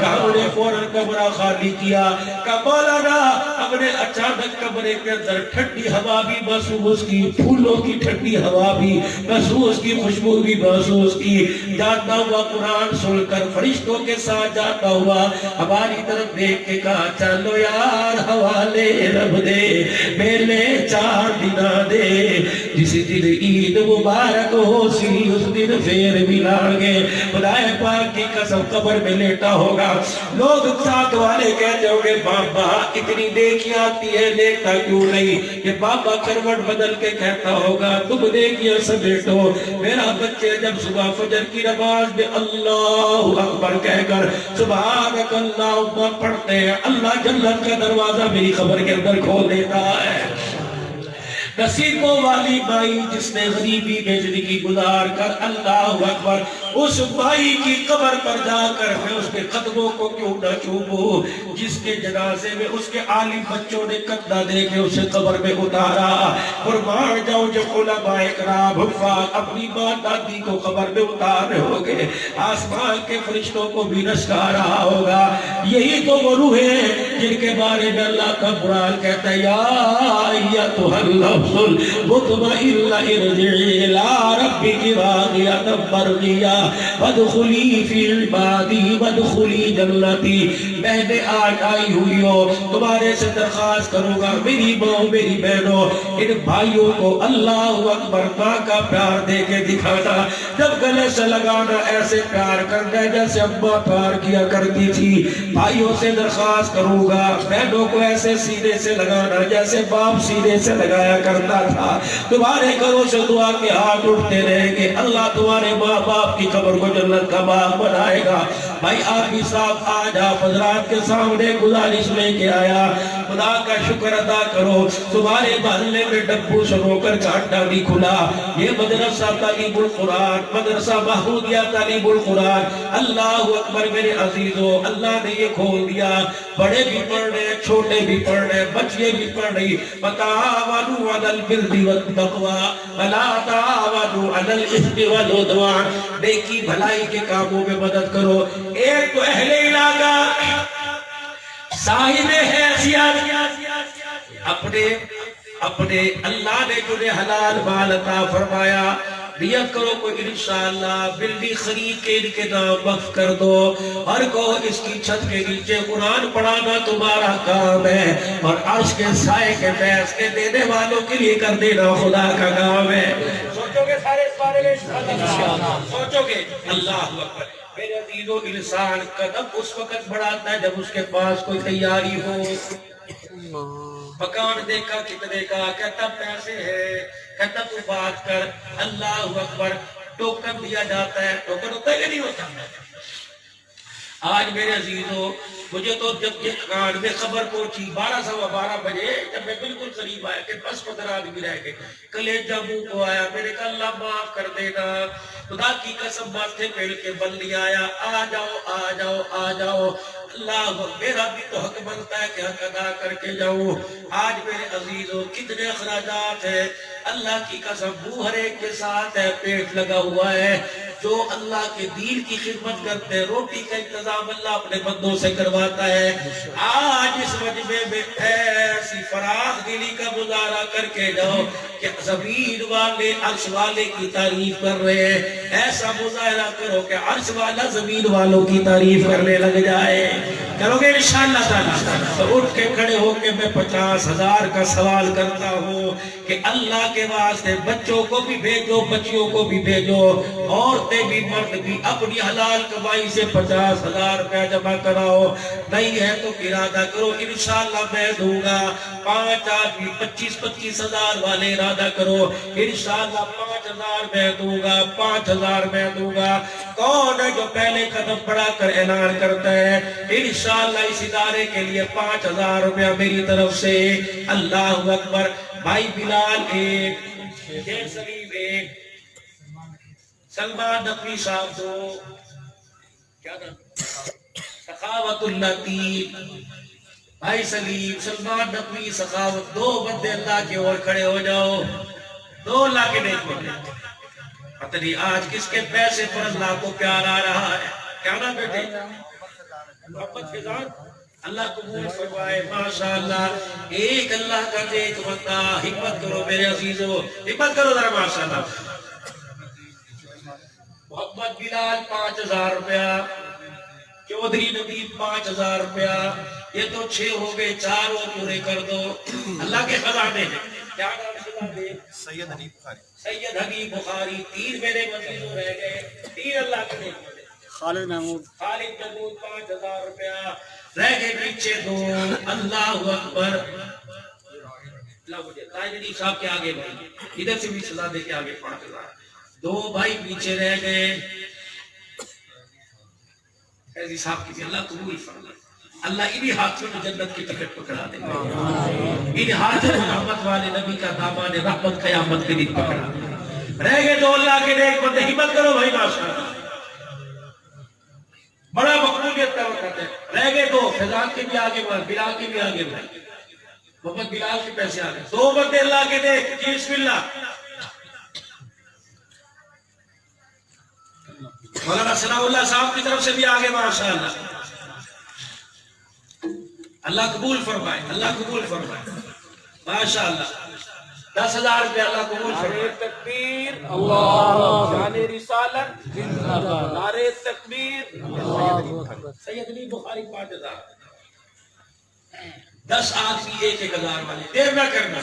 ہم نے فوراً کمرہ خالی کیا. کہ مولانا ہم نے اچانک کمرے کے اندر ٹھنڈی ہوا بھی محسوس کی، پھولوں کی ٹھنڈی ہوا بھی محسوس کی، خوشبو بھی محسوس کی. جاتا ہوا قرآن سن کر فرشتوں کے ساتھ جاتا ہوا ہماری طرف دیکھ کے کہا چلو یار حوالے رب دے میرے 4 دن دے، جس دن عید مبارک ہو سی اس دن پھر ملان گے. خدائے پاک کی قسم قبر میں لیٹا ہوگا، لوگ ساتھ والے کہتے ہوں گے بابا اتنی نیکیاں آتی ہے دیکھتا کیوں نہیں؟ کہ بابا کروٹ بدل کے کہتا ہوگا تم نیکیاں سمیٹو. میرا بچے جب صبح فجر کی نماز میں اللہ اکبر کہہ کر سبحانک اللہم پڑھتے ہیں، اللہ جنت کا دروازہ میری قبر کے اندر کھول دیتا ہے. نصیبوں والی مائی جس نے غریبی میں زندگی گزار کر اللہ اکبر اس مائی کی قبر پر جا کر میں اس کے قدموں کو کیوں نہ چوموں، جس کے جنازے میں اس کے عالم بچوں نے کندھا دے کے اسے قبر میں اتارا. قربان جاؤ جب علماء اکرام حفاظ اپنی ماں دادی کو قبر میں اتار رہے ہوگے، آسمان کے فرشتوں کو بھی رشکا رہا ہوگا. یہی تو وہ روح ہے جن کے بارے میں اللہ کا قرآن کہتا ہے یا ایتھا النفس مطمئنہ ارجعی الی ربک راضیۃ مرضیہ فادخلی فی عبادی وادخلی جنتی. میں نے آج آئی ہوئی ہو تمہارے سے درخواست کروں گا میری ماں میری بہنوں ان بھائیوں کو اللہ اکبر ماں کا پیار دے کے دکھانا، جب گلے سے لگانا ایسے پیار کرنا جیسے اماں پیار کیا کرتی تھی. بھائیوں سے درخواست کروں گا بہنوں کو ایسے سینے سے لگانا جیسے باپ سینے سے لگایا کرتا تھا. تمہارے گھروں سے دعا کے ہاتھ اٹھتے رہیں گے، اللہ تمہارے ماں باپ کی قبر کو جنت کا باغ بنائے گا. بھائی آپ بھی صاحب آج آپ حضرات کے سامنے گزارش لے کے آیا، خدا کا شکر ادا کرو تمہارے محلے میں ڈبو سنوکر کا اڈا بھی کھلا. یہ مدرسہ تعلیم القرآن، مدرسہ محمودیہ تعلیم القرآن، اللہ اکبر میرے عزیزو اللہ نے یہ کھول دیا. بڑے بھی پڑھ رہے چھوٹے بھی پڑھ رہے بچے بھی پڑھ رہی. وتعاونوا علی البر والتقوی ولا تعاونوا علی الاثم والعدوان. نیکی بھلائی کے کاموں میں مدد کرو. ایک تو اہل علاقہ صاحب حیثیت اپنے اللہ نے جنہیں حلال مال عطا فرمایا نیت کرو کوئی انشاءاللہ بلڈنگ خرید کے ان کے نام وقف کر دو اور کہو اس کی چھت کے نیچے قرآن پڑھانا تمہارا کام ہے اور عرش کے سائے کے فیصلے دینے والوں کے لیے کر دینا خدا کا کام ہے. سوچو گے سارے اس بارے میں سوچو گے. اللہ اکبر میرے عزیزو انسان قدم اس وقت بڑھاتا ہے جب اس کے پاس کوئی تیاری ہو. مکان دیکھا کتنے کا کہتا پیسے ہے، کہتا تو بات کر. اللہ اکبر ٹوکن دیا جاتا ہے. ٹوکن ہوتا ہے کہ نہیں ہوتا؟ آج میرے عزیزو مجھے تو جب یہ مکان میں خبر پہنچی 12 بجے جب میں بالکل قریب آیا کہ بس 15 آدمی رہ گئے، کلیجہ منہ کو آیا. میں نے کہا اللہ معاف کر دینا، خدا کی قسم ماتھے پیڑ کے بل نہیں آیا. آ جاؤ آ جاؤ آ جاؤ. اللہ میرا بھی تو حق بنتا ہے کہ حق ادا کر کے جاؤں. آج میرے عزیزو کتنے اخراجات ہیں اللہ کی قسم منہ ہر ایک کے ساتھ ہے، پیٹ لگا ہوا ہے. جو اللہ کے دین کی خدمت کرتے ہیں روٹی کا انتظام اللہ اپنے بندوں سے کرواتا ہے. آج اس مجمع میں ایسی فراخ دلی کا مظاہرہ کر کے جاؤ کہ زمین والے عرش والے کی تعریف کر رہے ہیں. ایسا مظاہرہ کرو کہ عرش والا زمین والوں کی تعریف کرنے لگ جائے. کرو گے انشاءاللہ تعالیٰ؟ تو اٹھ کے کھڑے ہو کے میں 50,000 کا سوال کرتا ہوں کہ اللہ کے واسطے بچوں کو بھی بھیجو بچیوں کو بھی بھیجو، عورتیں بھی مرد بھی اپنی حلال کمائی سے 50,000 روپے جمع کراؤ. نہیں ہے تو ارادہ کرو انشاءاللہ میں دوں گا. 5 آدمی 25,000 والے ارادہ کرو انشاءاللہ 5,000 میں دوں گا 5,000 میں دوں گا. کون ہے جو پہلے قدم بڑھا کر اعلان کرتا ہے انشاءاللہ اس ادارے کے لیے 5,000 روپیہ میری طرف سے. اللہ اکبر. بھائی بلال 1، شیخ سلیم 1، سلمان نقوی صاحب 2، کیا نام سخاوت اللہ 3، بھائی سلیم سلمان نقوی سخاوت 2 بندے اللہ کے اور کھڑے ہو جاؤ. 2 اللہ کے نہیں پڑھے. پتہ نہیں آج کس کے پیسے پر اللہ کو پیار آ رہا ہے. کیا نام بیٹے؟ محمد فیضان اللہ قبول فرمائے ماشاءاللہ. ایک اللہ کا نیک بندہ. ہمت کرو میرے عزیزو, ہمت کرو ذرا ماشاءاللہ. محمد بلال 5000 روپیہ, چودھری نبی 5000 روپیہ. یہ تو 6 ہو گئے, 4 اور پورے کر دو. اللہ کے خزانے ہیں. کیا نام خزانے؟ سید حنیف بخاری. سید حنیف بخاری. 3 میرے عزیزو رہ گئے. 3 اللہ کے نیک بندے. خالد محمود 5000 روپیہ. رہ گئے پیچھے 2. اللہ اکبر. تاجری صاحب کے آگے بھائی, ادھر سے بھی سزا دے کے آگے 5000. 2 بھائی پیچھے رہ گئے. ایسی صاحب کی بھی اللہ قبول فرمائے. اللہ انہی ہاتھوں میں جنت کی ٹکٹ پکڑا دے. ان ہاتھوں میں رحمت والے نبی کا دامان رحمت قیامت کے دن پکڑا دے. رہ گئے 2 اللہ کے نیک بندے. ہمت کرو بھائی ماشاءاللہ, بڑا مقبولیت کا وقت ہے. رہ گئے 2. فیضان کے بھی آگے بڑھ, بلال کے بھی آگے بڑھ. محمد بلال کے پیسے آ گئے. 2 بندے اللہ کے نیک. جی بسم اللہ. مولانا ثناء اللہ صاحب کی طرف سے بھی آگے ماشاءاللہ. اللہ قبول فرمائے, اللہ قبول فرمائے ماشاءاللہ. 10,000 روپے اللہ قبول فرمائے. تکبیر اللہ. شان رسالت زندہ باد. نعرہ تکبیر. سید علی بخاری 5000. 10 آدمی 1,000 والے. دیر نہ کرنا.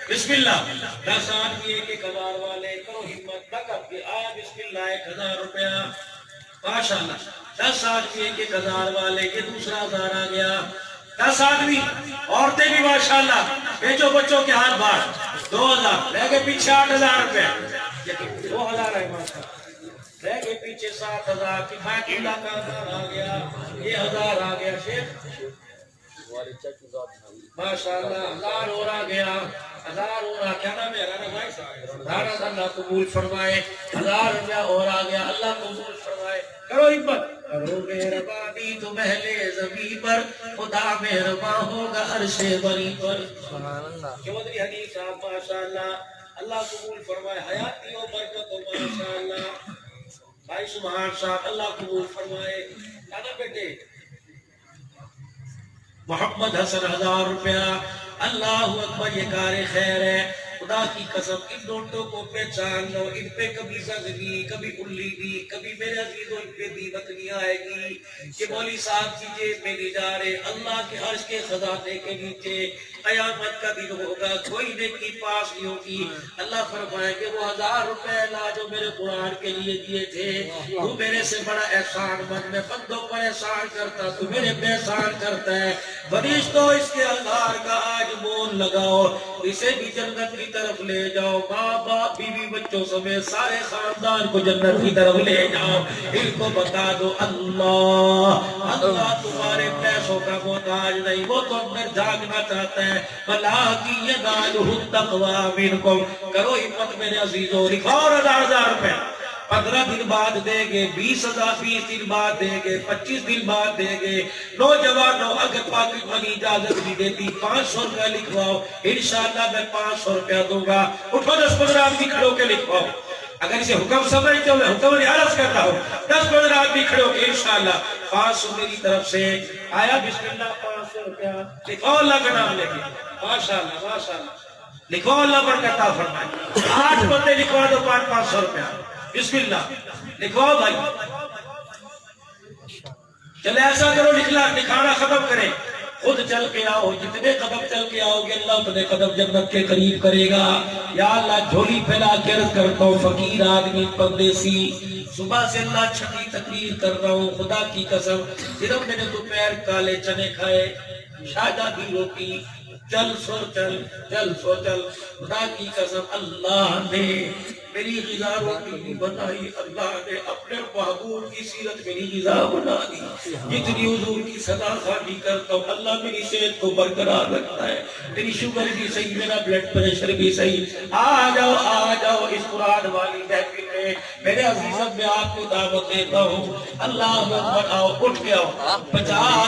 بسم اللہ. 10 آدمی 1,000 والے. کرو ہمت نہ کر کے آیا بسم اللہ. 1,000 روپیہ ماشاءاللہ. 10 آدمی 1,000 والے. یہ دوسرا 1000 آ گیا. 10 آدمی. عورتیں بھی ماشاءاللہ. بیچو بچوں کے ہاتھ باہر. 2000. رہ گئے پیچھے 8,000 روپے. 2000 ہے ماشاءاللہ. رہ گئے پیچھے 7,000. کفایت اللہ کا 1000 آ گیا. یہ 1000 آ گیا. شیخ ماشاءاللہ 1000 اور آ گیا. 1000 اور آ. کیا نام ہے رانا بھائی صاحب؟ رانا. اللہ قبول فرمائے. 1000 روپیہ اور آ گیا. اللہ قبول فرمائے. کرو ہمت. کرو مہربانی تو محل زمین پر, خدا مہربان ہوگا عرش بری پر. چودھری حنیف صاحب ماشاءاللہ. اللہ قبول فرمائے. حیاتی و برکت و ماشاءاللہ. بھائی سبحان صاحب اللہ قبول فرمائے. کہنا بیٹے محمد حسن 1000 روپیہ. اللہ اکبر. یہ کار خیر ہے. خدا کی قسم ان نوٹوں کو پہچان لو. ان پہ کبھی زنگی, کبھی الیدی, کبھی میرے عزیزوں ان پہ دیوت نہیں آئے گی. یہ مولوی صاحب کی جیب میں نہیں جا رہے. اللہ کے عرش کے خزانے کے نیچے قیامت کا دن ہوگا. کوئی نیکی پاس نہیں ہوگی. اللہ فرمائے کہ وہ 1000 روپے لا جو میرے قرآن کے لیے دیے تھے. تو میرے سے بڑا احسان مند. میں بندوں پر احسان کرتا, تو میرے پہ احسان کرتا ہے. فرشتوں اس کے 1000 کا آج مول لگاؤ. اسے بھی جنت کی طرف لے جاؤ. ماں باپ بیوی بچوں سمیت سارے خاندان کو جنت کی طرف لے جاؤ. ان کو بتا دو اللہ اللہ تمہارے پیسوں کا محتاج نہیں. وہ تو اندر جاگنا چاہتا ہے. بلا کی ینالہ التقوی منکم. کرو ہمت میرے عزیزو. لکھاؤ 1000 روپے. 15 دن بعد دے گے. 20,000 20 دن بعد دے گے. 25 دن بعد دے گے. نوجوانوں اگر پاکٹ منی اجازت بھی دیتی 500 روپیہ لکھواؤ. انشاءاللہ میں 500 روپیہ دوں گا. اٹھو 10-15 آدمی کھڑو کے لکھواؤ. اگر اسے حکم سمجھتے ہو میں حکم عرض کرتا ہوں. 10-15 آدمی کھڑے ہو کے انشاءاللہ 500 میری طرف سے آیا. بسم اللہ. 500 روپیہ لکھواؤ. اللہ کا نام لے کے ماشاءاللہ ماشاءاللہ. لکھواؤ. اللہ برکت عطا فرمائے. 8 بندے لکھوا دو 500 روپیہ. بسم اللہ. لکھواؤ بھائی. چلے ایسا کرو لکھانا ختم کریں. خود چل کے آؤ. جتنے قدم چل کے آؤ گے اللہ اتنے قدم جنت کے قریب کرے گا. یا اللہ جھولی پھیلا کے عرض کرتا ہوں فقیر آدمی پردیسی. صبح سے اللہ چھٹی تقریر کر رہا ہوں. خدا کی قسم صرف میں نے دوپہر کالے چنے کھائے, شاہجہاں روٹی. چل سو چل چل سو چل. خدا کی قسم اللہ نے میری غذا روٹی نہیں بنائی. اللہ نے اپنے محبوب کی سیرت میری غذا بنا دی. جتنی حضور کی صدا خانی کرتا ہوں اللہ میری صحت کو برقرار رکھتا ہے. میری شوگر بھی صحیح, میرا بلڈ پریشر بھی صحیح. آ جاؤ اس قرآن والی محفل میں. میرے عزیزم میں آپ کو دعوت دیتا ہوں. اللہ اکبر. آؤ اٹھ کے آؤ. 50